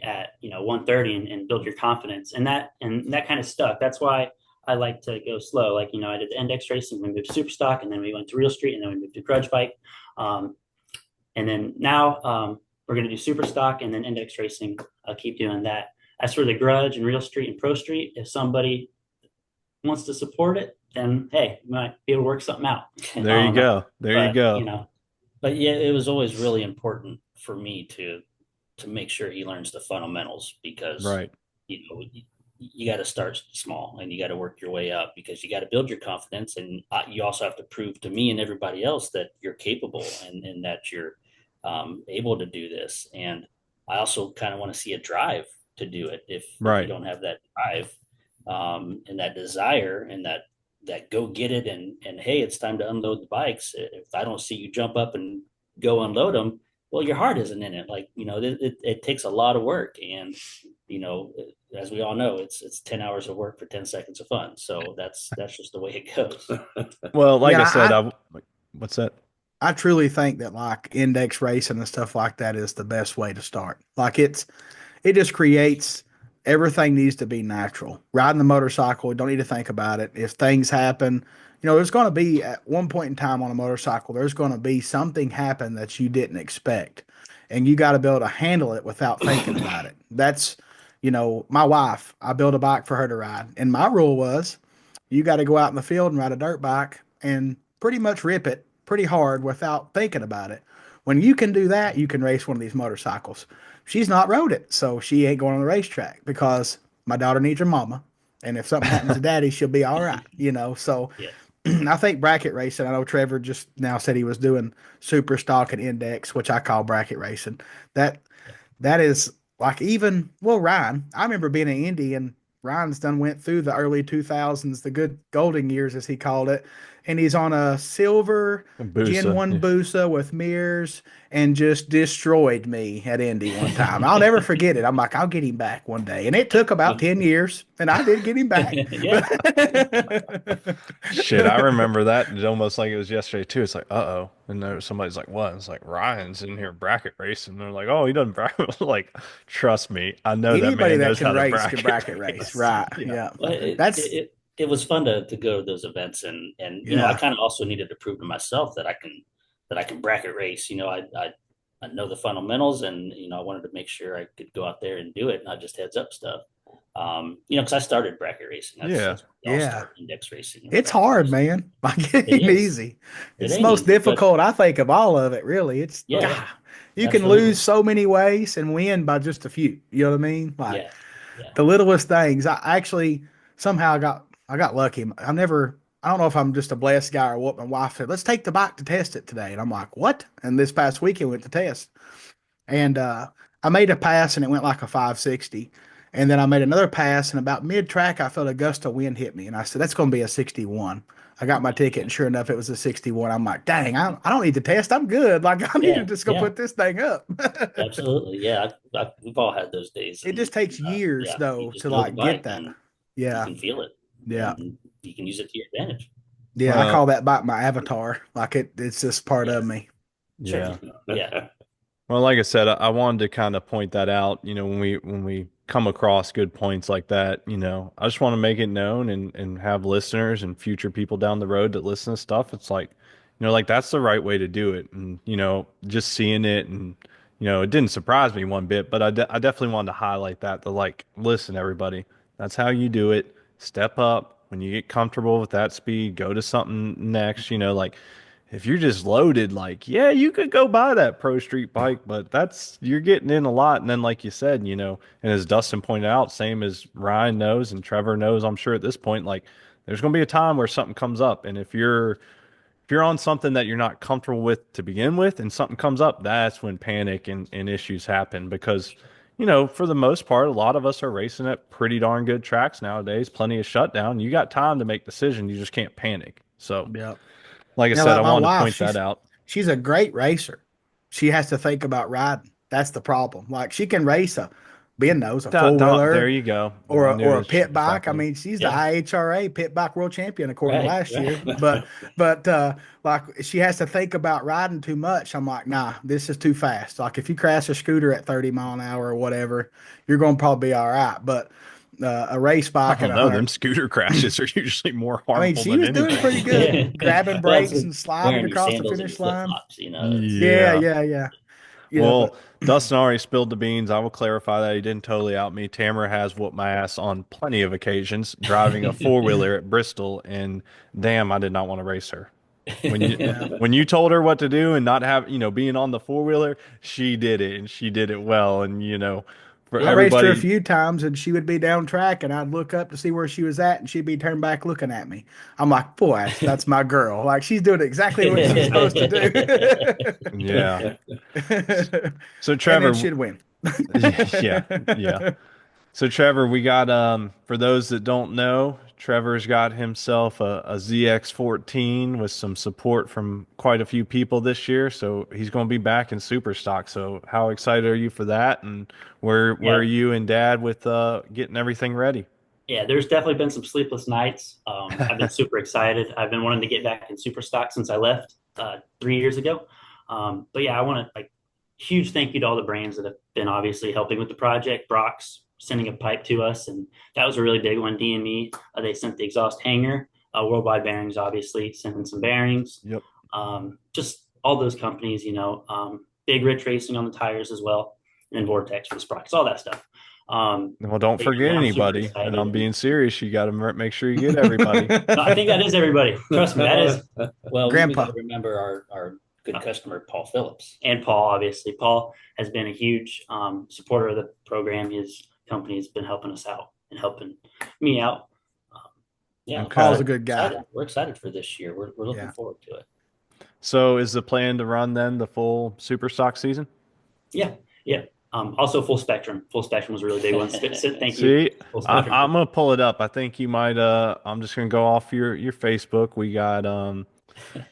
at 130 and build your confidence. And that kind of stuck. That's why I like to go slow. Like I did the index racing, we moved to super stock, and then we went to real street, and then we moved to grudge bike. Um, and then now we're going to do super stock and then index racing. I'll keep doing that. As for the grudge and real street and pro street, if somebody wants to support it, then hey, we might be able to work something out. There you go. There you But go. but yeah, it was always really important for me to make sure he learns the fundamentals because Right. you know you got to start small and you got to work your way up because you got to build your confidence and you also have to prove to me and everybody else that you're capable and that you're able to do this. And I also kind of want to see a drive to do it. If you Right. don't have that drive and that desire and that go get it and hey, it's time to unload the bikes. If I don't see you jump up and go unload them, well, your heart isn't in it. Like it takes a lot of work, and you know, as we all know, it's 10 hours of work for 10 seconds of fun. So that's just the way it goes. Well, like I Yeah, said, what's that? I truly think that like index racing and stuff like that is the best way to start. Like it just creates everything needs to be natural. Riding the motorcycle, you don't need to think about it. If things happen, there's going to be at one point in time on a motorcycle, there's going to be something happen that you didn't expect. And you got to be able to handle it without thinking about it. That's, my wife, I built a bike for her to ride. And my rule was you got to go out in the field and ride a dirt bike and pretty much rip it pretty hard without thinking about it. When you can do that, you can race one of these motorcycles. She's not rode it, so she ain't going on the racetrack because my daughter needs her mama. And if something happens to daddy, she'll be all right. So Yeah. I think bracket racing, I know Trevor just now said he was doing super stock and index, which I call bracket racing. That that is like even Ryan, I remember being in Indy and Ryan's done went through the early 2000s, the good golden years, as he called it. And he's on a silver Gen Busa. 1 Yeah. Busa with mirrors and just destroyed me at Indy one time. I'll never forget it. I'm like, I'll get him back one day. And it took about 10 years, and I did get him back. Yeah. Shit, I remember that almost like it was yesterday too. It's like, uh-oh. And there somebody's like, what? It's like Ryan's in here bracket racing. They're like, oh, he doesn't bracket. Like, trust me, I know that Anybody man that knows can how to race can bracket race. race. Right. Yeah. Yeah. Well, That's, it was fun to go to those events, and you know, I yeah. kind of also needed to prove to myself that I can bracket race. You know, I know the fundamentals, and you know, I wanted to make sure I could go out there and do it, not just heads up stuff. You know, because I started bracket racing. Yeah. That's where it all Yeah. started, index racing. and It's bracket hard, racing. man. Like, it It ain't is. easy. It It's the ain't most easy, but difficult, I think, of all of it, really. It's, yeah, God, you can absolutely. lose so many ways and win by just a few. You know what I mean? Like, Yeah, yeah, the littlest things. I actually somehow I got lucky. I don't know if I'm just a blessed guy or what. My wife said, let's take the bike to test it today. And I'm like, what? And this past weekend went to test. And I made a pass and it went like a 560. And then I made another pass and about mid track, I felt a gust of wind hit me. And I said, that's going to be a 61. I got my ticket and sure enough, it was a 61. I'm like, dang, I don't need to test. I'm good. Like, I need to yeah, just go yeah. put this thing up. Absolutely. Yeah, we've all had those days, It and just takes years yeah, you though just to know the like get bike, that. and you Yeah. can feel it, Yeah. and you can use it to your advantage. Yeah. I Well, call that bike my avatar. Like it's just part Yeah, of me. yeah. sure. Yeah, Well, like I said, I wanted to kind of point that out. You know, when we come across good points like that, you know, I just want to make it known and have listeners and future people down the road that listen to stuff. It's like, you know, like that's the right way to do it. And you know, just seeing it and you know, it didn't surprise me one bit, but I definitely wanted to highlight that. The like, listen, everybody, that's how you do it. Step up when you get comfortable with that speed. Go to something next. You know, like if you're just loaded, like, yeah, you could go buy that Pro Street bike, but that's you're getting in a lot. And then, like you said, you know, and as Dustin pointed out, same as Ryan knows and Trevor knows, I'm sure at this point, like, there's going to be a time where something comes up, and if you're on something that you're not comfortable with to begin with, and something comes up, that's when panic and issues happen because. You know, for the most part, a lot of us are racing at pretty darn good tracks nowadays. Plenty of shutdown. You got time to make decisions. You just can't panic. So, Yep. like I Yeah, said, I like my wanted to wife, point that out. she's a great racer. She has to think about riding. That's the problem. Like she can race a Ben knows a four There wheeler you go. I knew or it a was pit bike. I exactly. mean, she's the yeah. IHRA pit bike world champion according to Right, last year. right. But like she has to think about riding too much. I'm like, nah, this is too fast. Like if you crash a scooter at 30 mile an hour or whatever, you're going to probably be all right. But a race I bike at don't know. Them 100. scooter crashes are usually more I mean, harmful she than was doing anything. pretty good, grabbing Well, that's brakes with and sliding wearing your across the sandals and finish your flip line. flops. You know, it's Yeah, Yeah. yeah, yeah. Yeah, Well, but Dustin already spilled the beans. I will clarify that he didn't totally out me. Tamara has whooped my ass on plenty of occasions driving a four wheeler at Bristol, and damn, I did not want to race her. When you yeah. when you told her what to do and not have, you know, being on the four wheeler, she did it and she did it well. And you know, for I raced her a everybody, few times and she would be down track and I'd look up to see where she was at and she'd be turned back looking at me. I'm like, boy, that's my girl. Like she's doing exactly what she's supposed to yeah. do. So And then Trevor, she'd win. yeah, yeah. So Trevor, we got for those that don't know, Trevor's got himself a ZX14 with some support from quite a few people this year. So he's going to be back in super stock. So how excited are you for that? And where are yeah, you and Dad with getting everything ready? Yeah, there's definitely been some sleepless nights. I've been super excited. I've been wanting to get back in super stock since I left 3 years ago. But yeah, I want to like huge thank you to all the brands that have been obviously helping with the project. Brock's sending a pipe to us, and that was a really big one. DME, they sent the exhaust hanger. Worldwide Bearings, obviously, sending some bearings. Yep. Just all those companies, you know, Big Rich Racing on the tires as well, and then Vortex for the sprockets, all that stuff. Well, don't But forget yeah, I'm super anybody. And excited. I'm being serious. You got to make sure you get everybody. No, I think that is everybody. Trust me, that is. well, we Grandpa. got to remember our good customer, Paul Phillips. And Paul, obviously. Paul has been a huge supporter of the program. His company has been helping us out and helping me out. Yeah, Okay. Paul's a good guy. we're excited for this year. We're looking Yeah. forward to it. So is the plan to run then the full super stock season? Yeah, yeah. Also, Full Spectrum. Full Spectrum was a really big one. Thank you, See, Full Spectrum. I'm gonna pull it up. I think you might. I'm just gonna go off your Facebook. We got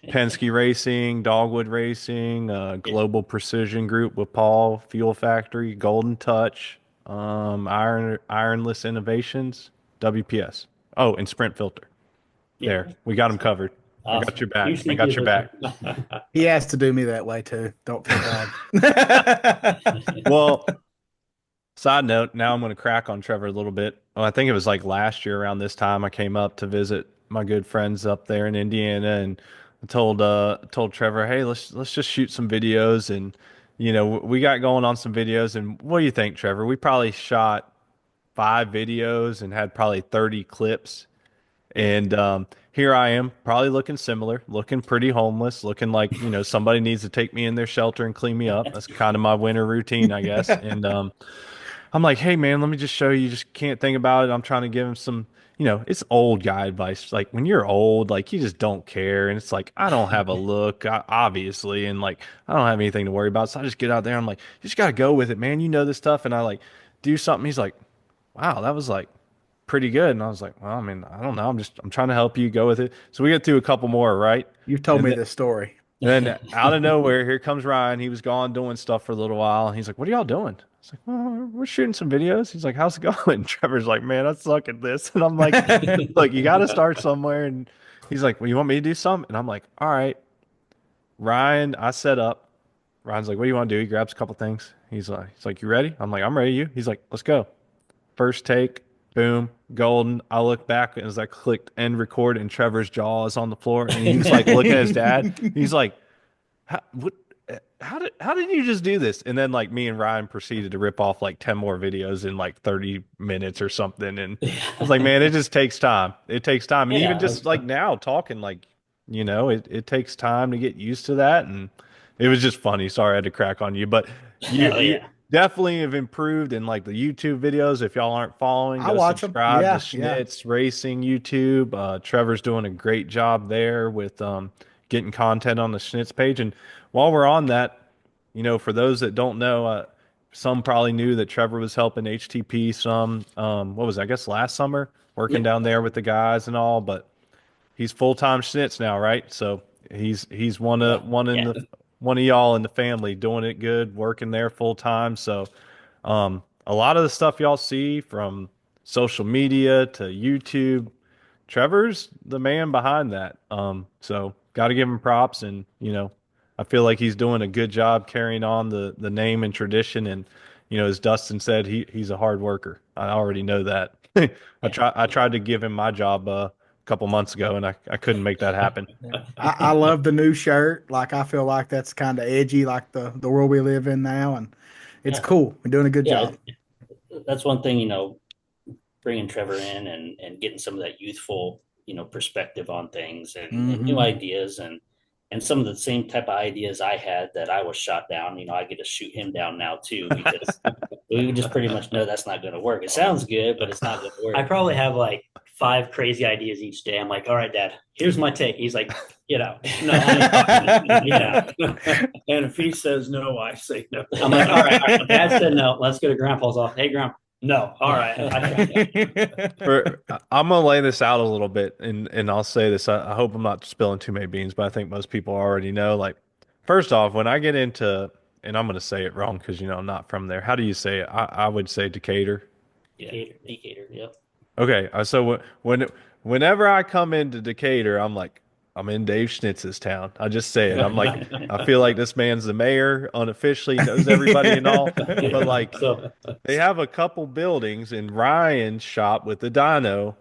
Penske Racing, Dogwood Racing, Yeah. Global Precision Group with Paul, Fuel Factory, Golden Touch, Ironless Innovations, WPS. Oh, and Sprint Filter. Yeah. There, we got them covered. I got Awesome. your back. Huge I thank you got to your those back. He has to do me that way too. Don't feel bad. Well, side note, now I'm going to crack on Trevor a little bit. Well, I think it was like last year around this time I came up to visit my good friends up there in Indiana, and I told Trevor, "Hey, let's just shoot some videos." And we got going on some videos, and what do you think, Trevor? We probably shot 5 videos and had probably 30 clips. And here I am, probably looking similar, looking pretty homeless, looking like, somebody needs to take me in their shelter and clean me up. That's kind of my winter routine, I guess. And I'm like, hey man, let me just show you. You just can't think about it. I'm trying to give him some, it's old guy advice. Like when you're old, like you just don't care. And it's like, I don't have a look, obviously. And like, I don't have anything to worry about. So I just get out there. I'm like, you just got to go with it, man. You know this stuff. And I like do something. He's like, wow, that was like pretty good. And I was like, well, I mean, I don't know. I'm trying to help you go with it. So we get through a couple more, right? You've told And me then, this story. and then out of nowhere, here comes Ryan. He was gone doing stuff for a little while. And he's like, what are y'all doing? I was like, well, we're shooting some videos. He's like, how's it going? And Trevor's like, man, I suck at this. And I'm like, look, you got to start somewhere. And he's like, well, you want me to do something? And I'm like, all right, Ryan, I set up. Ryan's like, what do you want to do? He grabs a couple things. He's like, you ready? I'm like, I'm ready. You? He's like, let's go. First take, boom, golden. I look back as I clicked end record, and Trevor's jaw is on the floor, and he's like looking at his dad. He's like, what? How did you just do this? And then like me and Ryan proceeded to rip off like 10 more videos in like 30 minutes or something. And I was like, man, it just takes time. It takes time. And Yeah, even just like now talking, like, it takes time to get used to that. And it was just funny. Sorry I had to crack on you, but you, Oh, you yeah. definitely have improved in like the YouTube videos. If y'all aren't following, I go watch 'em. subscribe Yeah, to yeah. Schnitz Racing YouTube. Trevor's doing a great job there with getting content on the Schnitz page. And while we're on that, for those that don't know, some probably knew that Trevor was helping HTP some, what was it, I guess last summer, working Yep. down there with the guys and all, but he's full-time Schnitz now, right? So he's one Yeah. of one in Yeah. the one of y'all in the family doing it good, working there full time. So a lot of the stuff y'all see from social media to YouTube, Trevor's the man behind that. So got to give him props, and I feel like he's doing a good job carrying on the name and tradition. And as Dustin said, he's a hard worker. I already know that. I tried to give him my job a couple months ago, and I couldn't make that happen. I love the new shirt. Like I feel like that's kind of edgy, like the world we live in now, and it's Yeah. cool. We're doing a good Yeah. job. That's one thing, bringing Trevor in and getting some of that youthful, perspective on things and new Mhm. ideas and some of the same type of ideas I had that I was shot down. I get to shoot him down now too because we just pretty much know that's not going to work. It sounds good, but it's not going to work. I probably have like 5 crazy ideas each day. I'm like, all right, Dad, here's my take. He's like, get out. No, get out. And if he says no, I say no. I'm like, all right. Dad said no. Let's go to Grandpa's off. Hey, Grandpa. No. All right. I'm gonna lay this out a little bit, and I'll say this. I hope I'm not spilling too many beans, but I think most people already know. Like, first off, when I get into, and I'm gonna say it wrong because I'm not from there. How do you say it? I would say Decatur. Yeah, Decatur. Yep. Okay, so whenever I come into Decatur, I'm like, I'm in Dave Schnitz's town. I just say it. I'm like, I feel like this man's the mayor unofficially, knows everybody and all. But like, So they have a couple buildings, and Ryan's shop with the dyno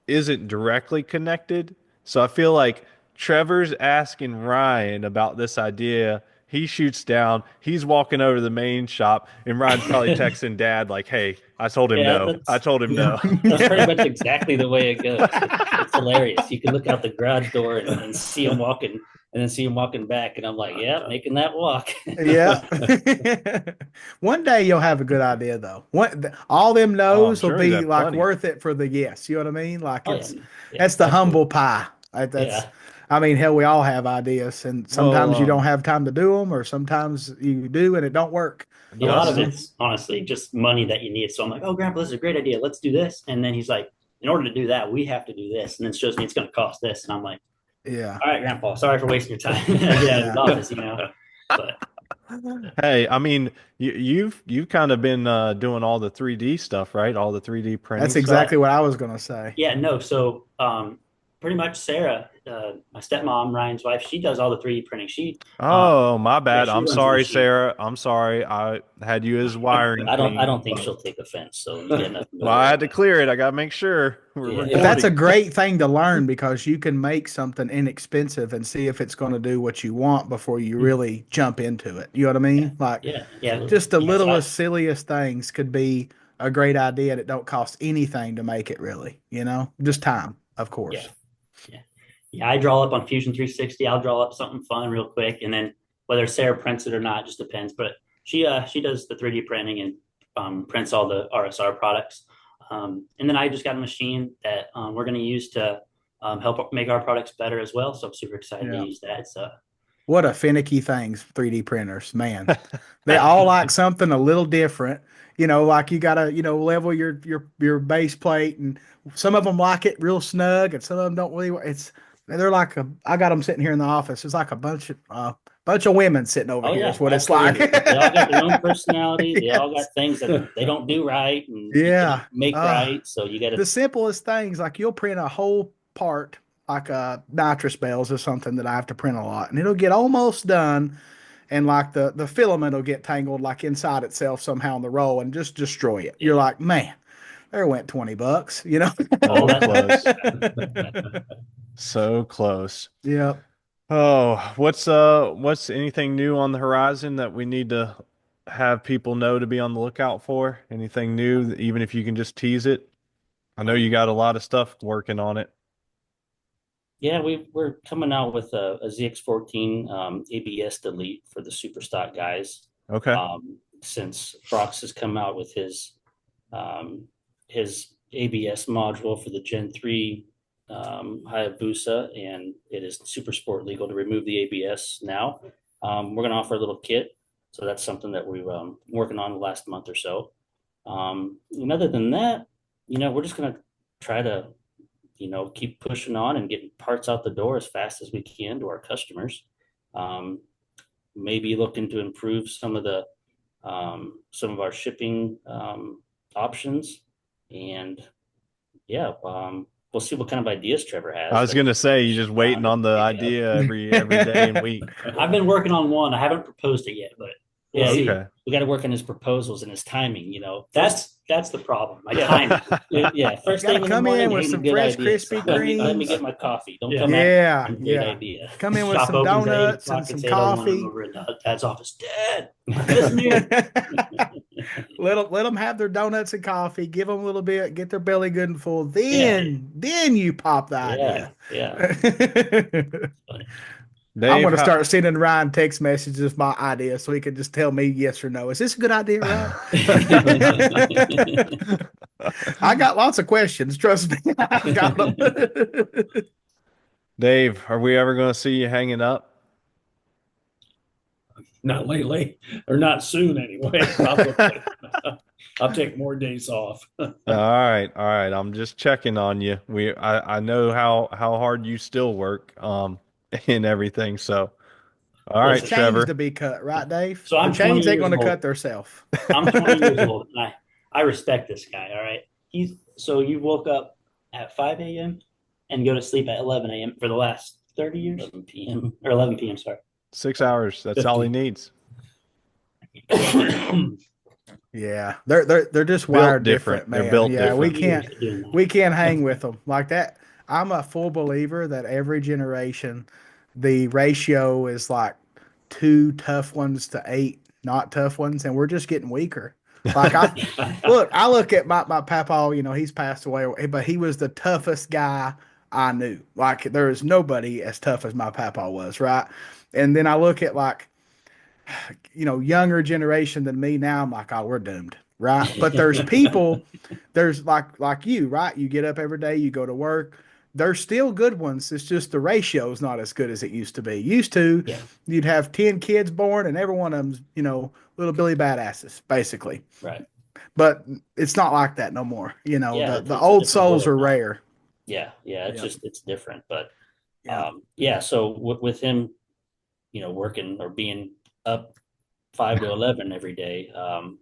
isn't directly connected. So I feel like Trevor's asking Ryan about this idea. He shoots down. He's walking over to the main shop, and Ryan's probably texting Dad like, "Hey, I told him Yeah, no. that's- I told him no." That's pretty much exactly the way it goes. It's hilarious. You can look out the garage door and see him walking, and then see him walking back, and I'm like, yeah, making that walk. Yeah. One day you'll have a good idea though. All them no's sure will he's be had like plenty. worth it for the yes. You know what I mean? Like Oh, it's yeah. Yeah, that's the absolutely. humble pie. That's Yeah. I mean, hell, we all have ideas, and Well, sometimes you don't have time to do them, or sometimes you do and it don't work. A lot of Dustin. it's honestly just money that you need. So I'm like, oh, Grandpa, this is a great idea. Let's do this. And then he's like, in order to do that, we have to do this. And then it shows me it's going to cost this. And I'm like, Yeah. all right, Grandpa, sorry for wasting your time. Yeah, his office, But Hey, I mean, you've kind of been doing all the 3D stuff, right? All the 3D printing That's stuff. exactly what I was going to say. yeah, no. So pretty much Sarah, my stepmom, Ryan's wife, she does all the 3D printing. Oh, my Yeah, bad. she I'm runs the sorry, machine. Sarah. I'm sorry. I had you as wiring I don't team. think she'll take offense. So you get nothing to Well, I had to worry clear it. I got to make sure we're Yeah. But that's a recording. great thing to learn because you can make something inexpensive and see if it's going to do what you want before you really jump into it. You know what I mean? Like Yeah. just the Yeah, so littlest, silliest things could be a great idea that don't cost anything to make it really, just time, of course. yeah. Yeah, I draw up on Fusion 360. I'll draw up something fun real quick, and then whether Sarah prints it or not just depends. But she does the 3D printing and prints all the RSR products. And then I just got a machine that we're going to use to help make our products better as well. So I'm super excited to Yeah. use that. So What a finicky things, 3D printers, man. They all like something a little different. Like you gotta, level your base plate, and some of them like it real snug, and some of them don't really. They're like I got them sitting here in the office. It's like a bunch of women sitting over Oh here. yeah, Is what absolutely. it's like. They all got their own personality. They all Yes. got things that they don't do right and you Yeah. can't make right. So you got The to. simplest things, like you'll print a whole part, like nitrous bells or something that I have to print a lot, and it'll get almost done, and like the filament will get tangled like inside itself somehow in the roll and just destroy it. You're like, man, there went $20, all So that. close. So close. Yep. Oh, what's anything new on the horizon that we need to have people know to be on the lookout for? Anything new, even if you can just tease it? I know you got a lot of stuff working on it. Yeah, we're coming out with a ZX14 ABS delete for the super stock guys. Okay. Since Brox has come out with his ABS module for the Gen 3 Hayabusa, and it is super sport legal to remove the ABS now. We're going to offer a little kit. So that's something that we've working on the last month or so. And other than that, we're just going to try to, keep pushing on and getting parts out the door as fast as we can to our customers. Maybe looking to improve some of our shipping options, and yeah, we'll see what kind of ideas Trevor has. I was gonna say you're just waiting on the idea every day and week. I've been working on one. I haven't proposed it yet, but we'll Yeah, see. Okay. we got to work on his proposals and his timing. That's the problem. My timing. Yeah, first Gotta thing in the come in morning, with hey, some good fresh idea. Krispy Let me Kremes. get my coffee. Don't Yeah. come Yeah, at me. Great yeah. idea. Come in with Shop some opens at 8 donuts o'clock and some say, "I don't want coffee. them over at Dad's office." Dad, this new. Let them have their donuts and coffee. Give them a little bit. Get their belly good and full. Then you pop the Yeah, idea. yeah. Funny. I'm Dave, going to start sending Ryan text messages with my idea so he can just tell me yes or no. Is this a good idea, Ryan? I got lots of questions. Trust me. I got them. Dave, are we ever gonna see you hanging up? Not lately, or not soon anyway. Probably. I'll take more days off. All right, all right. I'm just checking on you. I know how hard you still work and everything. So, all right, There's Trevor. chains to be cut, right, Dave? So I'm the chains 20 ain't years going to old. cut themselves. I'm 20 years old, and I respect this guy. All right, so you woke up at 5 a.m. and go to sleep at 11 a.m. for the last 30 years, 11 p.m. or 11 p.m. Sorry. 6 hours. That's all he needs. Yeah, they're just Built wired different. different, They're man. built Yeah, different. we can't hang with them like that. I'm a full believer that every generation, the ratio is like 2 tough ones to 8 not tough ones, and we're just getting weaker. Like I look at my papa. He's passed away, but he was the toughest guy I knew. Like there is nobody as tough as my papa was, right? And then I look at younger generation than me now. I'm like, oh, we're doomed, right? But there's people, there's like you, right? You get up every day, you go to work, There's still good ones. It's just the ratio is not as good as it used to be. Used to, Yeah. you'd have 10 kids born and every one of them's, little Billy badasses, basically. Right. But it's not like that no more. Yeah. The It's a old different souls world are now. rare. Yeah. Yeah. It's Yep. just, it's different. But Yeah. yeah. So with him, working or being up 5 to 11 every day,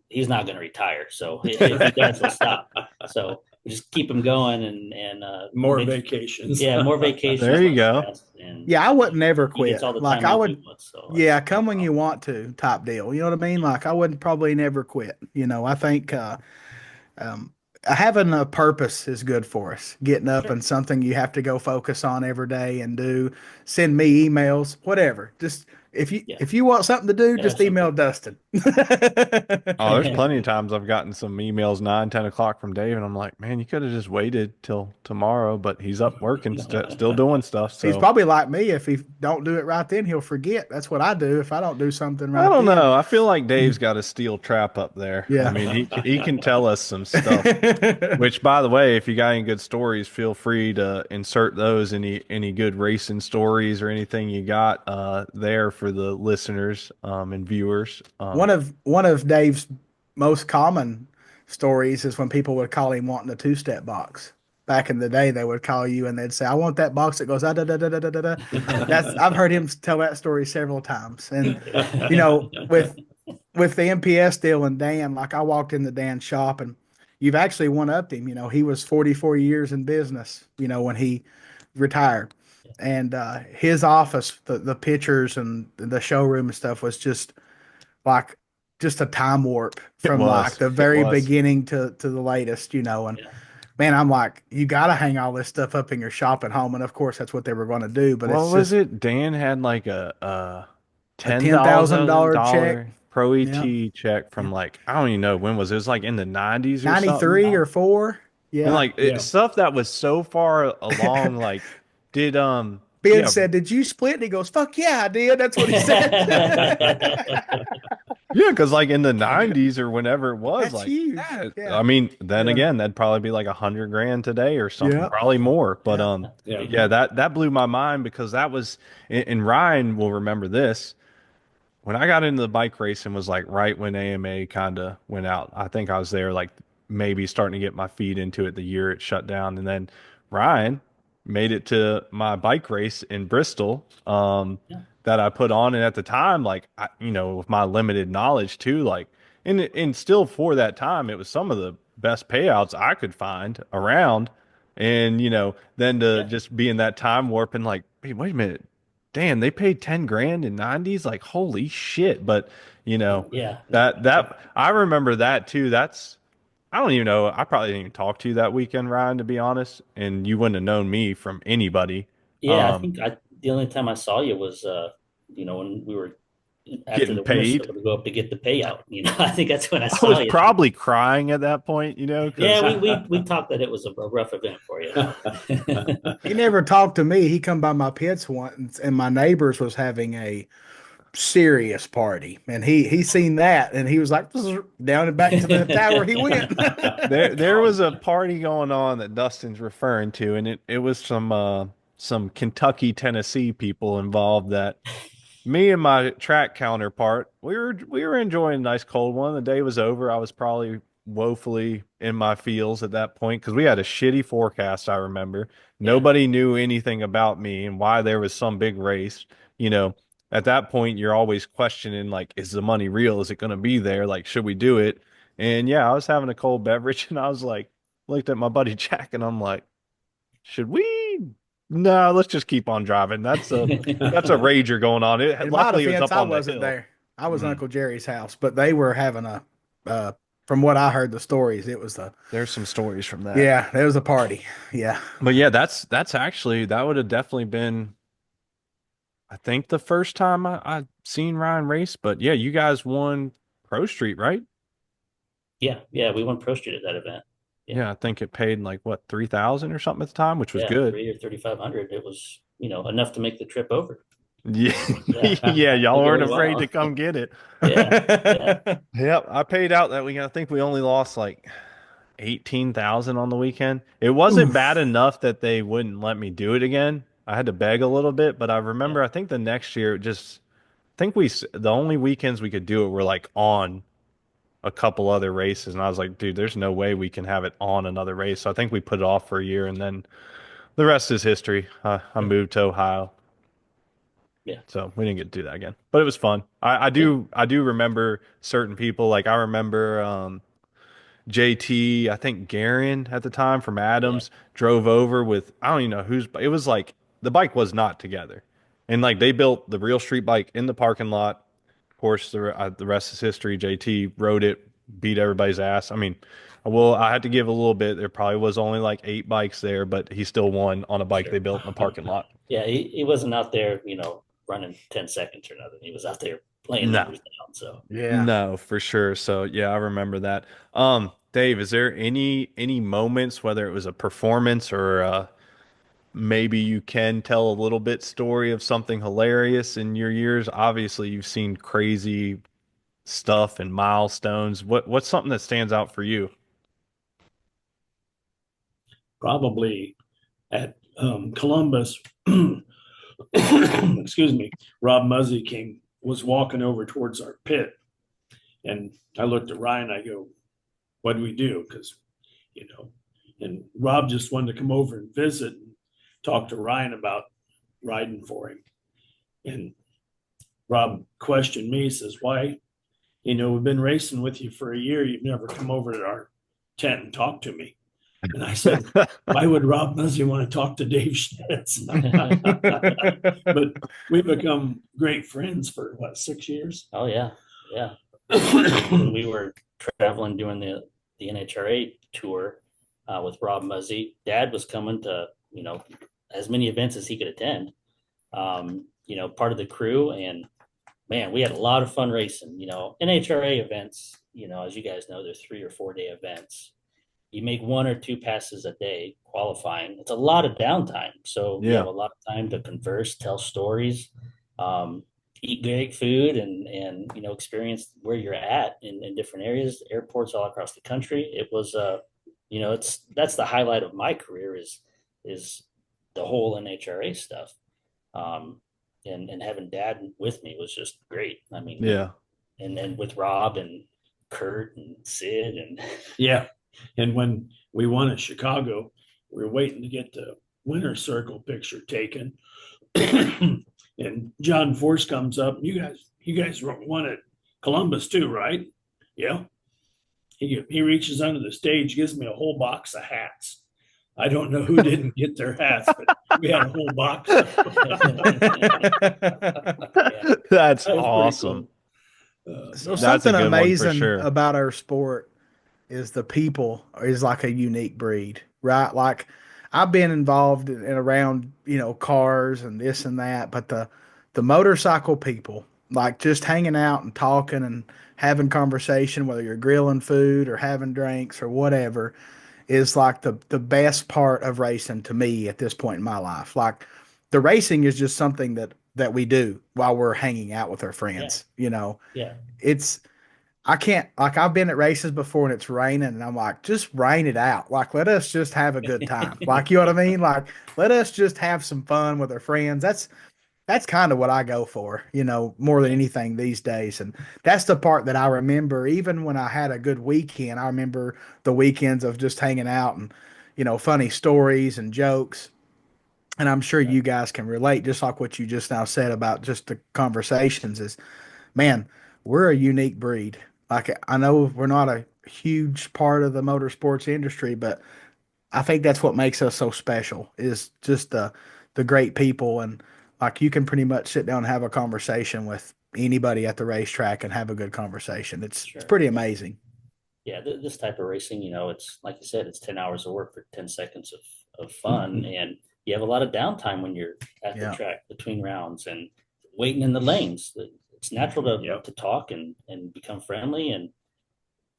he's not going to retire. So if he does, he'll stop. So we just keep him going and More vacations. yeah, more vacations. There you less go. stress, and Yeah, I would never he gets quit. all the Like time I he would, wants. So yeah, no come when you problem. want to type deal. You know what I mean? Like I would probably never quit. I think um, having a purpose is good for us. Getting up Sure. and something you have to go focus on every day and do. Send me emails, whatever. Just Yeah. if you want something to do, Yeah. just email Simple. Dustin. Oh, there's plenty of times I've gotten some emails 9, 10 o'clock from Dave, and I'm like, man, you could have just waited till tomorrow, but he's up working, still doing stuff. He's So probably like me. If he don't do it right then, he'll forget. That's what I do if I don't do something I right don't then. know. I feel like Dave's got a steel trap up there. I Yeah. mean, he can tell us some stuff. Which, by the way, if you got any good stories, feel free to insert those. Any good racing stories or anything you got there for the listeners and viewers. One of Dave's most common stories is when people would call him wanting a two-step box. Back in the day, they would call you and they'd say, "I want that box that goes da da da da da da da." That's I've heard him tell that story several times. And with the MPS deal and Dan, like I walked into Dan's shop and you've actually one upped him. He was 44 years in business. When he retired, and his office, the pictures and the showroom and stuff was like just a time warp It from like was. the It very was. beginning to the latest, and Yeah. man, I'm like, you got to hang all this stuff up in your shop at home. And of course, that's what they were going to do. But What it's was just it? Dan had like a a ten thousand $10,000 check. dollar Pro Yeah. ET check Yeah. from like I don't even know when was it. It was like in the 90s or something. 93 or 4. And Yeah. like Yeah. stuff that was so far along, like did Ben yeah, said, "Did you split?" And he goes, "Fuck yeah, I did." That's what he said. yeah, because like in the 90s or whenever it was, That's like huge. that. Yeah. I mean, then Yeah. again, that'd probably be like 100 grand today or something, Yeah. probably more. But Yeah. Yeah. yeah, that blew my mind because that was, and Ryan will remember this. When I got into the bike racing was like right when AMA kind of went out. I think I was there like maybe starting to get my feet into it the year it shut down. And then Ryan made it to my bike race in Bristol Yeah. that I put on. And at the time, like, with my limited knowledge too, like, and still for that time, it was some of the best payouts I could find around. And, then to Yeah. just be in that time warp and like, wait a minute, damn, they paid 10 grand in 90s, like holy shit. But Yeah. that I remember that too. I don't even know, I probably didn't even talk to you that weekend, Ryan, to be honest, and you wouldn't have known me from anybody. Yeah. I um think the only time I saw you was, when we were after Getting the winter paid. circle to go up to get the payout. I think that's when I I saw was you. probably crying at that point, Yeah, because we talked that it was a rough event for you. He never talked to me. He come by my pits once, and my neighbors was having a serious party, and he seen that, and he was like, down and back to the tower he went. there was a party going on that Dustin's referring to, and it was some Kentucky, Tennessee people involved that me and my track counterpart, we were enjoying a nice cold one. The day was over. I was probably woefully in my feels at that point because we had a shitty forecast, I remember. Yeah, Nobody knew anything about me and why there was some big race. You know, at that point you're always questioning like, is the money real? Is it gonna be there? Like, should we do it? And yeah, I was having a cold beverage and I was like, looked at my buddy Jack and I'm like, should we? No, let's just keep on driving. That's a rager going on. In my Luckily it was defense, up I on the wasn't hill. there. I was in Mhm. Uncle Jerry's house, but they were having uh, from what I heard the stories, it was There's some stories from that. yeah, there was a party. Yeah. But yeah, that's actually that would have definitely been I think the first time I seen Ryan race. But yeah, you guys won Pro Street, right? yeah. We won Pro Street at that event. Yeah, Yeah, I think it paid like what 3,000 or something at the time, which was yeah, good. 3 or 3,500. It was enough to make the trip over. Yeah, Yeah, yeah, y'all we weren't really afraid to well. come get it. Yeah, yeah, Yep, I paid out that week. I think we only lost like 18,000 on the weekend. It wasn't bad Oof. enough that they wouldn't let me do it again. I had to beg a little bit, but I Yeah. remember I think the next year it just I think the only weekends we could do it were like on a couple other races, and I was like, dude, there's no way we can have it on another race. So I think we put it off for a year, and then the rest is history. I Yeah. moved to Ohio, Yeah. so we didn't get to do that again. But it was fun. Yeah. I do remember certain people. Like I remember JT, I think Garion at the time from Yeah. Adams drove over with I don't even know whose. It was like the bike was not together, and like they built the real street bike in the parking lot. Of course, the rest is history. JT rode it, beat everybody's ass. I mean, well, I had to give a little bit. There probably was only like 8 bikes there, but he still won on a bike they Sure. built in the parking lot. Yeah. He wasn't out there, running 10 seconds or nothing. He was out there laying No, numbers down. So, Yeah. no, for sure. So yeah, I remember that. Dave, is there any moments, whether it was a performance or maybe you can tell a little bit story of something hilarious in your years? Obviously, you've seen crazy stuff and milestones. What's something that stands out for you? Probably at Columbus, excuse me, Rob Muzzy was walking over towards our pit. And I looked at Ryan, I go, what do we do? Because, and Rob just wanted to come over and visit and talk to Ryan about riding for him. And Rob questioned me, says, why? We've been racing with you for a year. You've never come over to our tent and talked to me. And I said, why would Rob Muzzy want to talk to Dave Schnitz? But we've become great friends for 6 years? oh, yeah. Yeah. When we were traveling doing the NHRA tour with Rob Muzzy, Dad was coming to, as many events as he could attend, part of the crew. And man, we had a lot of fun racing. NHRA events, as you guys know, they're 3 or 4 day events. You make 1 or 2 passes a day qualifying. It's a lot of downtime. So you have Yeah. a lot of time to converse, tell stories, eat great food, and experience where you're at in different areas, airports all across the country. It was that's the highlight of my career is the whole NHRA stuff. And having Dad with me was just great. I mean, Yeah. and then with Rob and Kurt and Sid and Yeah. And when we won at Chicago, we were waiting to get the winner's circle picture taken. And John Force comes up. You guys won at Columbus too, right? Yeah. He reaches under the stage, gives me a whole box of hats. I don't know who didn't get their hats, but we had a whole box. That's That was pretty awesome. cool. So That's a something good one for amazing sure. about our sport is the people is like a unique breed, right? Like I've been involved in around, cars and this and that, but the motorcycle people, like just hanging out and talking and having conversation, whether you're grilling food or having drinks or whatever, is like the best part of racing to me at this point in my life. Like the racing is just something that we do while we're hanging out with our yeah, friends. yeah, It's I can't like I've been at races before and it's raining and I'm like, just rain it out. Like let us just have a good time. Like you know what I mean? Like let us just have some fun with our friends. That's kind of what I go for, more than yeah, anything these days. And that's the part that I remember. Even when I had a good weekend, I remember the weekends of just hanging out and, funny stories and jokes. And I'm sure right, you guys can relate, just like what you just now said about just the conversations is, man, we're a unique breed. Like I know we're not a huge part of the motorsports industry, but I think that's what makes us so special is just the great people and like you can pretty much sit down and have a conversation with anybody at the racetrack and have a good conversation. It's sure, pretty yeah. amazing. Yeah, this type of racing, it's like you said, it's 10 hours of work for 10 seconds of fun. And you have a lot of downtime when you're at the Yeah. track between rounds and waiting in the lanes. It's natural Yep. to talk and become friendly and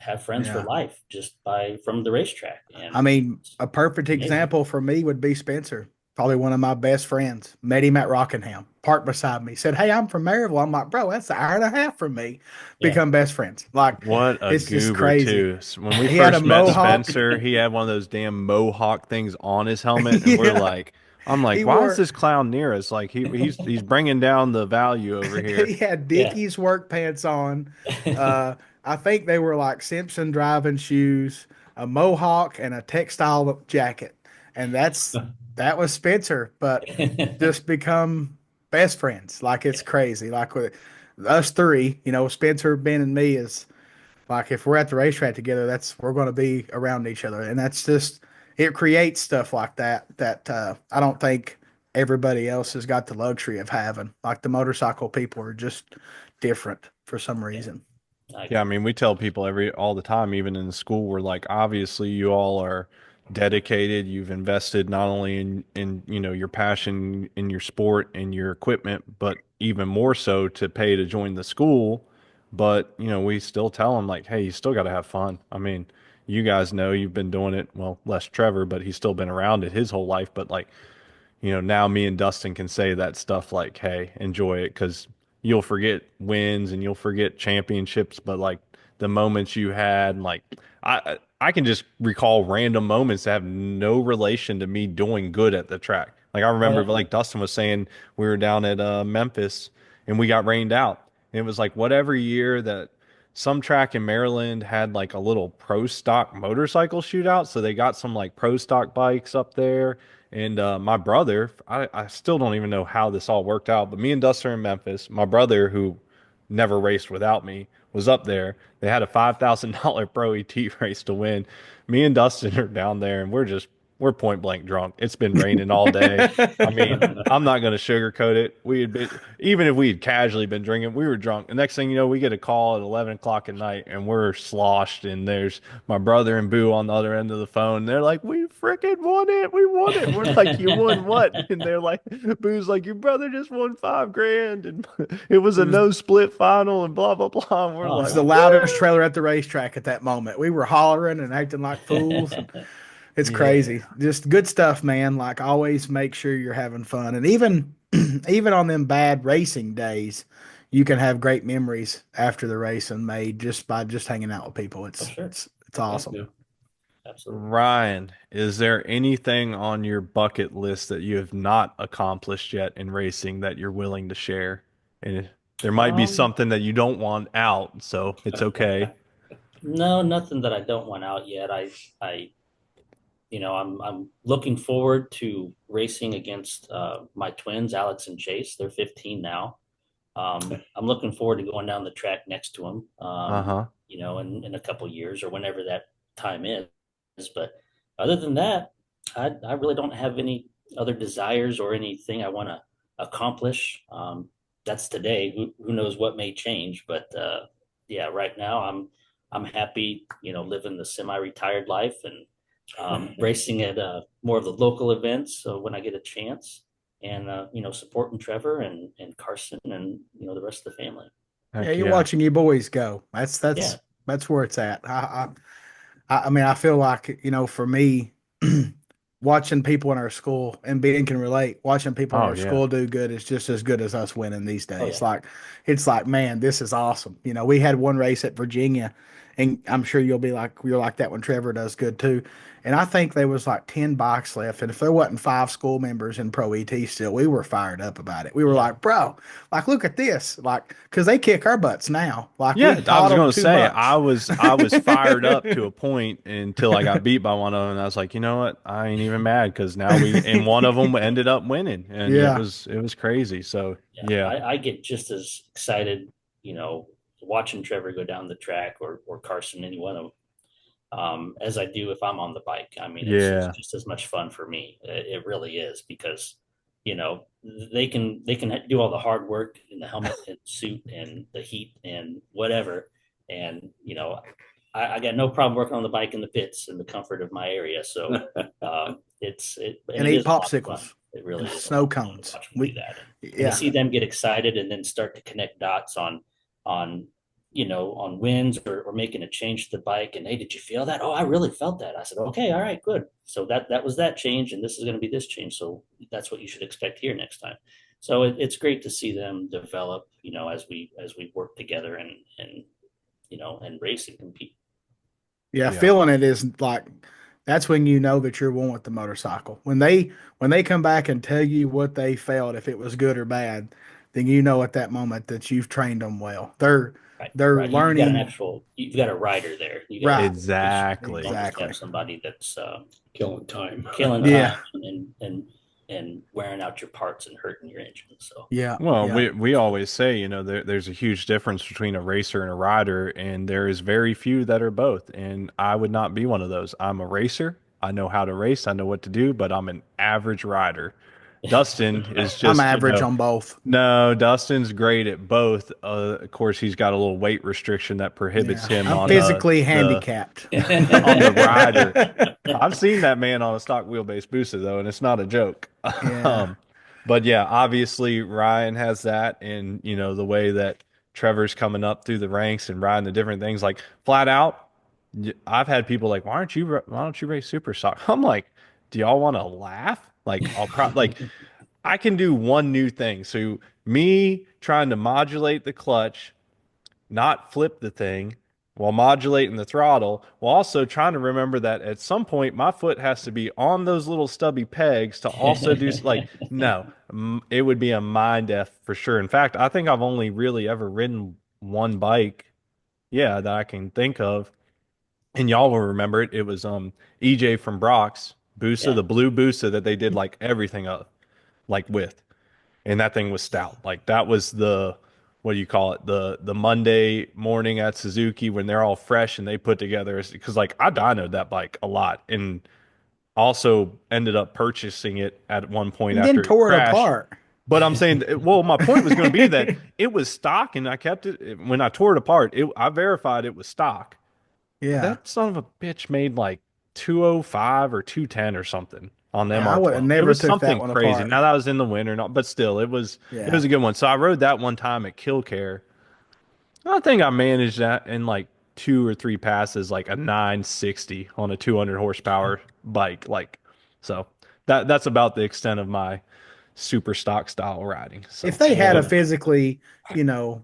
have friends for Yeah. life just from the racetrack. I And mean, a perfect amazing. example for me would be Spencer. probably one of my best friends. Met him at Rockingham, parked beside me. Said, "Hey, I'm from Maryville." I'm like, "Bro, that's an hour and a half from me." Yeah. Become best friends. Like, What a it's just goober crazy. too. When we He had a first met mohawk. Spencer, he had one of those damn mohawk things on his helmet, and Yeah, I'm like, he why is wore. this clown near us? Like he's bringing down the value over here. He had Yeah. Dickies work pants on. Uh, I think they were like Simpson driving shoes, a mohawk, and a textile jacket. And that was Spencer, but just become best friends. Like it's crazy. Like with us three, Spencer, Ben, and me is like if we're at the racetrack together, we're going to be around each other, and that's just it creates stuff like that I don't think everybody else has got the luxury of having. Like the motorcycle people are just different for some Yeah. reason. Yeah, I mean, we tell people all the time, even in school, we're like, obviously, you all are dedicated. You've invested not only in your passion in your sport and your equipment, but even more so to pay to join the school. But we still tell them like, hey, you still got to have fun. I mean, you guys know you've been doing it. Well, less Trevor, but he's still been around it his whole life. But like, now me and Dustin can say that stuff like, hey, enjoy it because you'll forget wins and you'll forget championships, but like the moments you had, like I can just recall random moments that have no relation to me doing good at the track. Like I Oh remember, yeah. like Dustin was saying, we were down at Memphis and we got rained out. And it was like whatever year that some track in Maryland had like a little pro stock motorcycle shootout. So they got some like pro stock bikes up there. And my brother, I still don't even know how this all worked out, but me and Dustin are in Memphis. My brother, who never raced without me, was up there. They had a $5,000 Pro ET race to win. Me and Dustin are down there, and we're point blank drunk. It's been raining all day. I mean, I'm not going to sugarcoat it. We had been, even if we had casually been drinking, we were drunk. The next thing you know, we get a call at 11 o'clock at night and we're sloshed. And there's my brother and Boo on the other end of the phone. They're like, we freaking won it. We won it. We're like, you won what? And they're like, Boo's like, your brother just won 5 grand. And it was It a was, no split final and blah, blah, blah. And we're it Oh was like, the my. loudest trailer at the racetrack at that moment. We were hollering and acting like fools. And it's yeah. crazy. Just good stuff, man. Like always make sure you're having fun. And even even on them bad racing days, you can have great memories after the racing made just by just hanging out with people. For sure. It's Yeah, awesome. Yeah. absolutely. Ryan, is there anything on your bucket list that you have not accomplished yet in racing that you're willing to share? And there might be Um, something that you don't want out, so it's okay. no, nothing that I don't want out yet. I'm looking forward to racing against my twins, Alex and Chase. They're 15 now. I'm looking forward to going down the track next to them. Uh-huh. In a couple years or whenever that time is. But other than that, I really don't have any other desires or anything I want to accomplish. That's today. Who knows what may change? But yeah, right now I'm happy, living the semi-retired life and racing at more of the local events. So when I get a chance, and supporting Trevor and Carson and the rest of the family. Yeah, Heck you're yeah. watching your boys go. That's Yeah, that's that's where it's at. I mean, I feel like, for me, watching people in our school, and Ben can relate, watching people in Oh our yeah. school do good is just as good as us winning these oh days. yeah, Like, it's like, man, this is awesome. We had one race at Virginia, and I'm sure you're like that when Trevor does good too. And I think there was like 10 bikes left. And if there wasn't 5 school members in Pro ET still, we were fired up about it. We were yeah. like, bro, like, look at this. Like, because they kick our butts now. Like, we Yeah, I taught was them gonna too say I much. was I was fired up to a point until I got beat by one of them, and I was like, you know what? I ain't even mad because now we and one of them ended up winning, and it Yeah. was crazy. So Yeah, yeah, I get just as excited, watching Trevor go down the track or Carson, any one of them, as I do if I'm on the bike. I mean, it's yeah, just as much fun for me. It really is because, you know, they can do all the hard work in the helmet and suit and the heat and whatever, and I got no problem working on the bike in the pits in the comfort of my area. So and And it eat is a lot of fun. popsicles It really and is a snow lot of fun to cones. watch them do that, and to Yeah. see them get excited and then start to connect dots on on winds or making a change to the bike. And hey, did you feel that? Oh, I really felt that. I said, okay, all right, good. So that was that change, and this is going to be this change. So that's what you should expect here next time. So it's great to see them develop, as we work together and race and compete. Yeah, Yeah. feeling it is like that's when you know that you're one with the motorcycle. When they come back and tell you what they felt, if it was good or bad, then you know at that moment that you've trained them well. Right, They're right. You've got learning you've got a rider there. You got a right. coach. You Exactly. don't just Exactly. have somebody that's Killing time. killing Yeah. time and wearing out your parts and hurting your engine. So Yeah. Well, Yeah. we always say, there's a huge difference between a racer and a rider, and there is very few that are both. And I would not be one of those. I'm a racer. I know how to race. I know what to do, but I'm an average rider. Dustin is I'm just, average on both. no, Dustin's great at both. Of course, he's got a little weight restriction that prohibits Yeah. him I'm on physically the handicapped. on the rider. I've seen that man on a stock wheelbase booster though, and it's not a joke. Yeah. Um, but yeah, obviously Ryan has that, and the way that Trevor's coming up through the ranks and riding the different things, like flat out. I've had people like, why don't you race super stock? I'm like, do y'all want to laugh? Like, I can do one new thing. So me trying to modulate the clutch, not flip the thing while modulating the throttle, while also trying to remember that at some point my foot has to be on those little stubby pegs to also do no, it would be a mind F for sure. In fact, I think I've only really ever ridden one bike, yeah, that I can think of. And y'all will remember it. It was EJ from Brock's Busa, yeah, the blue Busa that they did like everything of, like with, and that thing was stout. Like that was the what do you call it? The Monday morning at Suzuki when they're all fresh and they put together, because like I dynoed that bike a lot and also ended up purchasing it at one point And then after it tore it crashed. apart. But I'm saying, well, my point was going to be that it was stock, and I kept it when I tore it apart. I verified it was stock. Yeah. That son of a bitch made like 205 or 210 or something on the Yeah. I would have MR12. It never was took that something one crazy. apart. Now that was in the winter, not, but still, it Yeah. was a good one. So I rode that one time at Killcare. I think I managed that in like 2 or 3 passes, like a 960 on a 200 horsepower bike. Like, so that's about the extent of my super stock style riding. If So, they had a but physically, you know,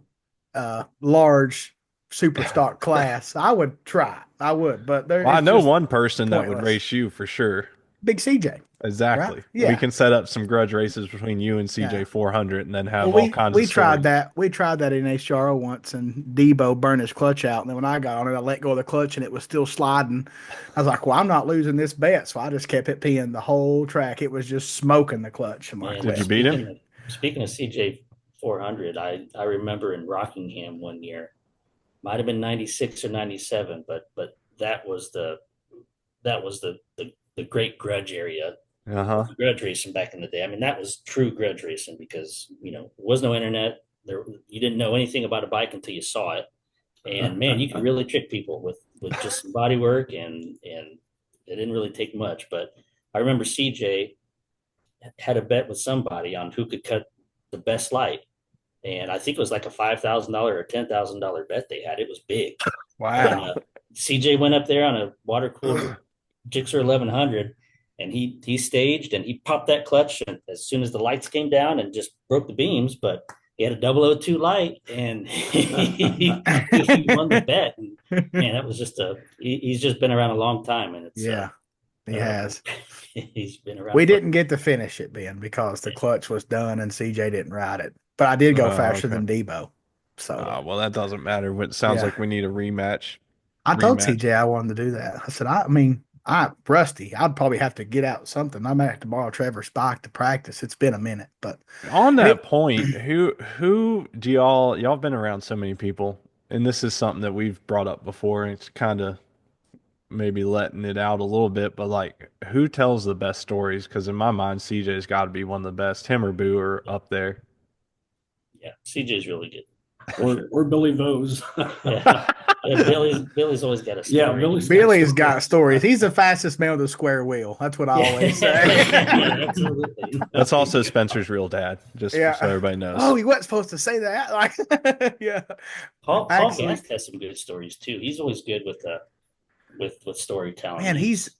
large super stock class, I would try. I would, but there well, I it's know just one person that would pointless. race you for sure. Big CJ, right? Exactly. We Yeah. can set up some grudge races between you and CJ Yeah. 400 and then Well, have all we kinds of we tried stories. that. We tried that in HRO once, and Debo burned his clutch out. And then when I got on it, I let go of the clutch, and it was still sliding. I was like, "Well, I'm not losing this bet," so I just kept it peeing the whole track. It was just smoking the clutch. I'm like, and Did you "Well, beat him? speaking of CJ 400, I remember in Rockingham one year, might have been 96 or 97, but that was the great grudge area Uh-huh. grudge racing back in the day. I mean, that was true grudge racing because there was no internet. You didn't know anything about a bike until you saw it, and man, you could really trick people with just some body work, and it didn't really take much. But I remember CJ had a bet with somebody on who could cut the best light, and I think it was like a $5,000 or $10,000 bet they had. It was big, and Wow. CJ went up there on a water cooled Gixxer 1100, and he staged and he popped that clutch as soon as the lights came down and just broke the beams. But he had a 002 light, and he won the bet. And man, that was he's just been around a long time, and it's yeah, he has." he's been around. We didn't get to finish it, Ben, because the clutch was done and CJ didn't ride it. But I did go faster Okay. than Debo. So Well, that doesn't matter. It sounds yeah, like we need a rematch. I told Rematch. CJ I wanted to do that. I said, I mean, I'm rusty. I'd probably have to get out something. I might have to borrow Trevor's bike to practice. It's been a minute, but On and that it, point, who do y'all have been around so many people, and this is something that we've brought up before, and it's kind of maybe letting it out a little bit, but like who tells the best stories? Because in my mind, CJ's got to be one of the best. Him or Boo are up there. Yeah, CJ's really good for or sure. or Billy Vose. Yeah. Yeah, Billy's always got a story. Yeah, Billy's Billy's got stories. He's the fastest man with a square wheel. That's what I Yeah. always say. Yeah, absolutely. That's also Spencer's real dad, just so Yeah. everybody knows. Oh, he wasn't supposed to say that. Like, yeah. Paul Actually, Gast has some good stories too. He's always good with storytelling. man, He's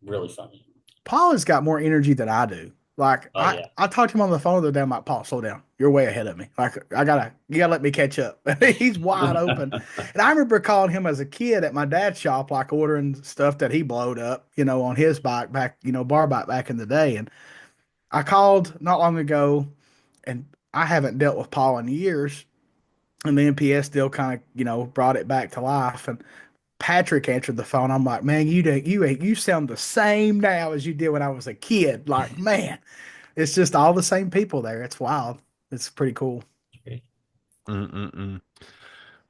really funny. Paul has got more energy than I do. Like Oh yeah. I talked to him on the phone the other day. I'm like, Paul, slow down. You're way ahead of me. Like you gotta let me catch up. He's wide open. And I remember calling him as a kid at my dad's shop, like ordering stuff that he blowed up, on his bike back, bar bike back in the day. And I called not long ago, and I haven't dealt with Paul in years. And the NPS still kind of, brought it back to life. And Patrick answered the phone. I'm like, man, you sound the same now as you did when I was a kid. Like, man, it's just all the same people there. It's wild. It's pretty cool. Mm-mm-mm.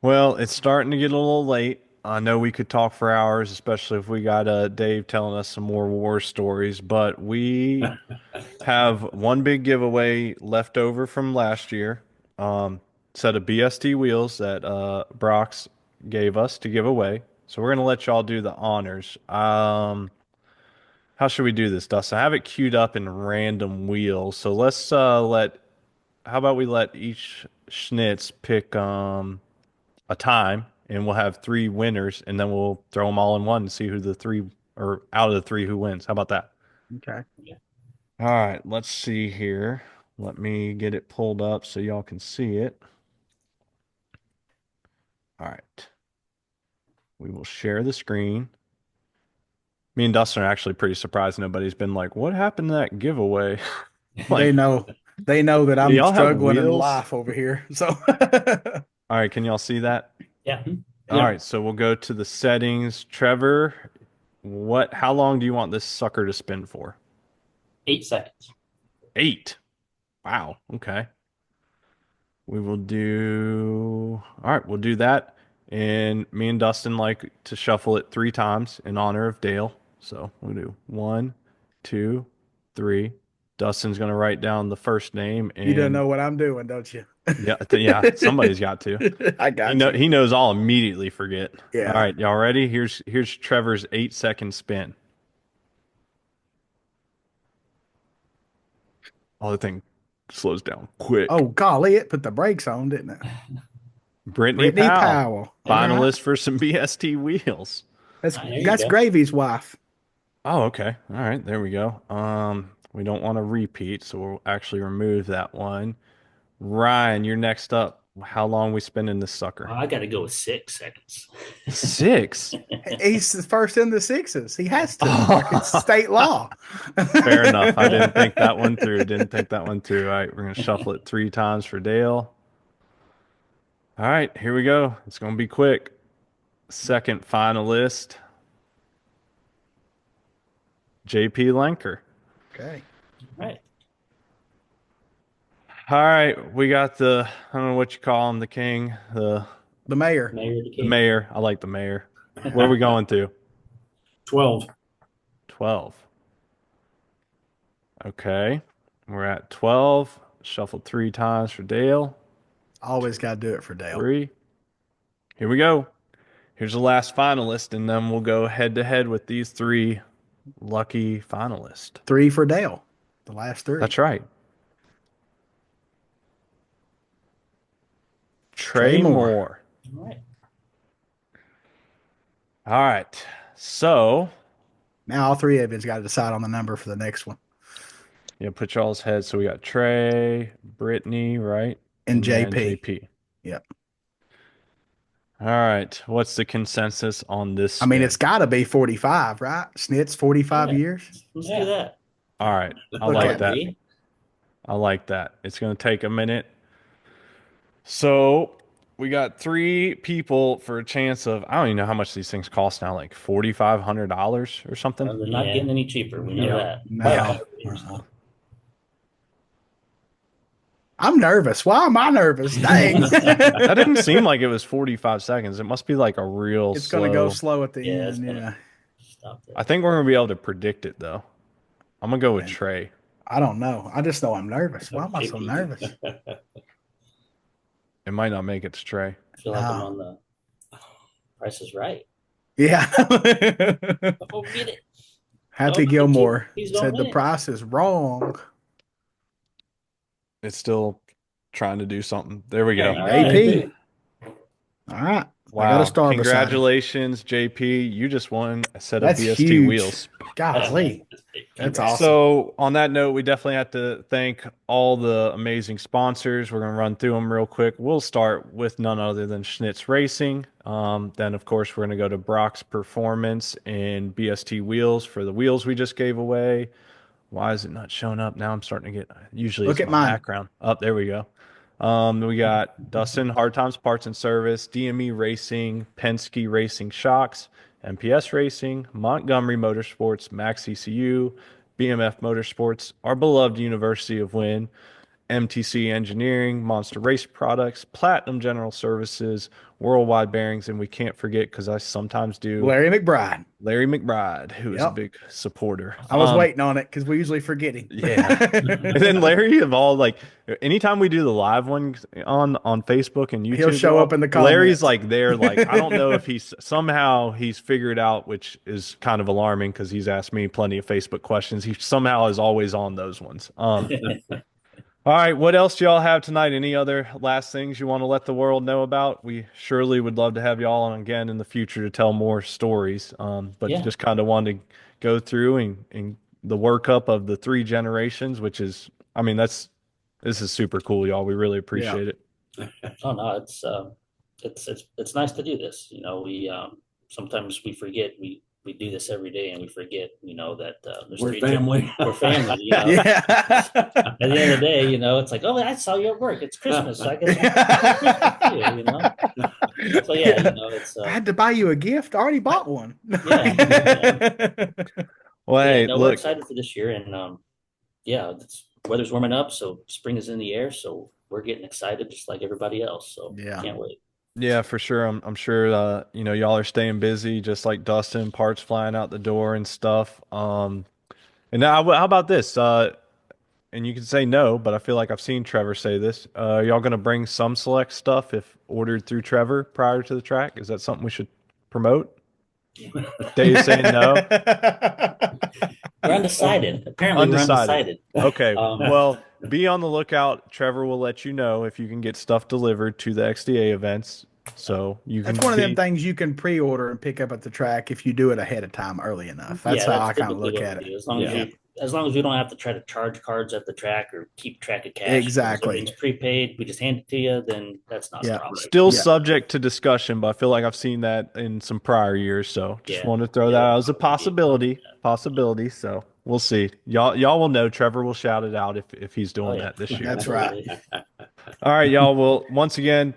Well, it's starting to get a little late. I know we could talk for hours, especially if we got Dave telling us some more war stories, but we have one big giveaway left over from last year. Set of BST wheels that Brox gave us to give away. So we're gonna let y'all do the honors. How should we do this, Dustin? I have it queued up in random wheels. So let's how about we let each Schnitz pick a time, and we'll have three winners, and then we'll throw them all in one to see who the three or out of the three who wins. How about that? Okay. All right, let's see here. Let me get it pulled up so y'all can see it. All right. We will share the screen. Me and Dustin are actually pretty surprised nobody's been like, what happened to that giveaway? They Like, know that do I'm y'all have struggling in wheels? life over here. So All right, can y'all see that? Yeah. All Yeah. right, so we'll go to the settings. Trevor, how long do you want this sucker to spin for? 8 seconds. 8. Wow. Okay. We will do. All right, we'll do that. And me and Dustin like to shuffle it 3 times in honor of Dale. So we'll do 1, 2, 3. Dustin's gonna write down the first name, you don't and know what I'm doing, don't you? yeah, yeah, somebody's got to. I got you. He knows I'll immediately forget. Yeah. All right, y'all ready? Here's Trevor's 8-second spin. Oh, the thing slows down quick. Oh golly, it put the brakes on, didn't it? Brittany Brittany Powell, Powell. All right. finalist for some BST wheels. That's There you that's go. Gravy's wife. Oh, okay. All right, there we go. We don't want to repeat, so we'll actually remove that one. Ryan, you're next up. How long we spending this sucker? I got to go with 6 seconds. 6. He's the first in the sixes. He has to. Like it's state law. Fair enough. I didn't think that one through. Didn't think that one through. All right, we're gonna shuffle it 3 times for Dale. All right, here we go. It's gonna be quick. Second finalist, JP Lenker. Okay. Right. All right, we got I don't know what you call him, the king, The mayor. Mayor of the the King. mayor. I like the mayor. Where are we going to? 12. 12. Okay, we're at 12. Shuffled 3 times for Dale. Always got to do it for Dale. 3. Here we go. Here's the last finalist, and then we'll go head to head with these 3 lucky finalists. 3 for Dale. The last 3. That's right. Trey Trey Moore. Moore. All right. All right. So, Now all 3 of you's got to decide on the number for the next one. yeah, put y'all's heads. So we got Trey, Brittany, right? And then JP. JP. Yep. All right. What's the consensus on this I mean, spin? it's got to be 45, right? Schnitz, 45 Yeah. years. Let's Yeah. do that. All right. I Look like at that. Agree? I like that. It's going to take a minute. So we got 3 people for a chance of, I don't even know how much these things cost now, like $4,500 or something. They're not Yeah. getting any cheaper. We know Yeah. that. No. Yeah. I'm nervous. Why am I nervous? Dang. That didn't seem like it was 45 seconds. It must be like a real It's slow. going to go slow at the Yeah, it's end. gonna- Yeah. Stop there. I think we're going to be able to predict it, though. I'm going to go with Man. Trey. I don't know. I just know I'm nervous. Why am I so JP. nervous? It might not make it to Trey. I feel like I'm No. on the Price is Right. Yeah. Oh, get it. Happy Oh, Gilmore he's gonna said the win it. price is wrong. It's still trying to do something. There we go. All right. JP. All right. I got a Wow. star beside him. Congratulations, JP. You just won a set of That's BST huge. wheels. Golly. That's Congrats. awesome. So, on that note, we definitely have to thank all the amazing sponsors. We're going to run through them real quick. We'll start with none other than Schnitz Racing. Then, of course, we're going to go to Brock's Performance and BST Wheels for the wheels we just gave away. Why is it not showing up? Now I'm starting to get, usually Look it's at my mine. background. Oh, there we go. We got Dustin Hard Times Parts and Service, DME Racing, Penske Racing Shocks, MPS Racing, Montgomery Motorsports, Max ECU, BMF Motorsports, our beloved University of Wynn, MTC Engineering, Monster Race Products, Platinum General Services, Worldwide Bearings, and we can't forget, because I sometimes do, Larry McBride. Larry McBride, who is a Yep. big supporter. I was waiting on it because we usually forget him. Yeah. And then Larry of all, like, anytime we do the live ones on Facebook and YouTube, He'll show up in the Larry's comments. like there, like, I don't know if he's figured out, which is kind of alarming because he's asked me plenty of Facebook questions. He somehow is always on those ones. All right, what else do y'all have tonight? Any other last things you want to let the world know about? We surely would love to have y'all on again in the future to tell more stories. But Yeah. just kind of wanted to go through and the workup of the 3 generations, which is, I mean, this is super cool, y'all. We really appreciate it. Oh no, it's nice to do this. You know, we sometimes we forget we do this every day and we forget, you know, that there's We're 3 family. We're family, you know. Yeah. At the end of the day, you know, it's like, oh, I saw you at work. It's Christmas, so I guess Christmas too, you know. So yeah, you know, it's I had to buy you a gift. I already bought one. Well, yeah, hey, no, we're look, excited for this year, and yeah, weather's warming up, so spring is in the air, so we're getting excited just like everybody else. So Yeah. can't wait. yeah, for sure. I'm sure, you know, y'all are staying busy, just like Dustin, parts flying out the door and stuff. And now, how about this? And you can say no, but I feel like I've seen Trevor say this. Y'all gonna bring some select stuff if ordered through Trevor prior to the track? Is that something we should promote? Dave's saying no. We're undecided. Apparently, we're undecided. Okay. Um, Well, be on the lookout. Trevor will let you know if you can get stuff delivered to the XDA events. So you can That's one of them be- things you can pre-order and pick up at the track if you do it ahead of time early enough. That's how I kind of typically look what at we it. do. As long as you don't have to try to charge cards at the track or keep track of cash. because Exactly. everything's prepaid. We just hand it to you. Then that's not Yeah. a problem. Still Yeah. subject to discussion, but I feel like I've seen that in some prior years. So just Yeah. wanted to throw Yeah. that out as a possibility. So we'll see. Y'all will know. Trevor will shout it out if he's doing Oh, yeah. that this year. That's right. Absolutely. All right, y'all. Well, once again,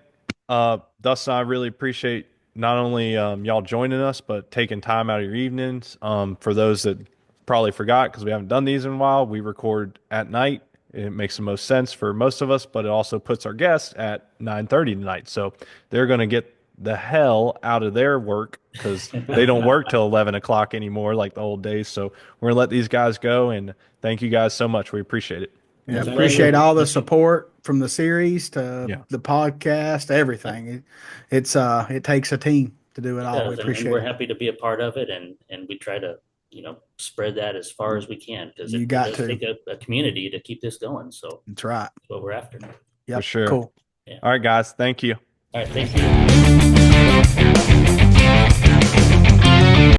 Dustin, I really appreciate not only y'all joining us, but taking time out of your evenings. For those that probably forgot, because we haven't done these in a while, we record at night. It makes the most sense for most of us, but it also puts our guests at 9:30 tonight. So they're going to get the hell out of their work because they don't work till 11 o'clock anymore like the old days. So we're going to let these guys go, and thank you guys so much. We appreciate it. Yeah, Thank appreciate you. all the support from the series to Yeah. the podcast, everything. It takes a team to do it all. We And appreciate we're it. happy to be a part of it, and we try to, you know, spread that as far as we can because You it got does to. take a community to keep this going. So That's right. that's what we're after. Yep. For sure. Cool. All right, guys. Thank you. All right, thank you.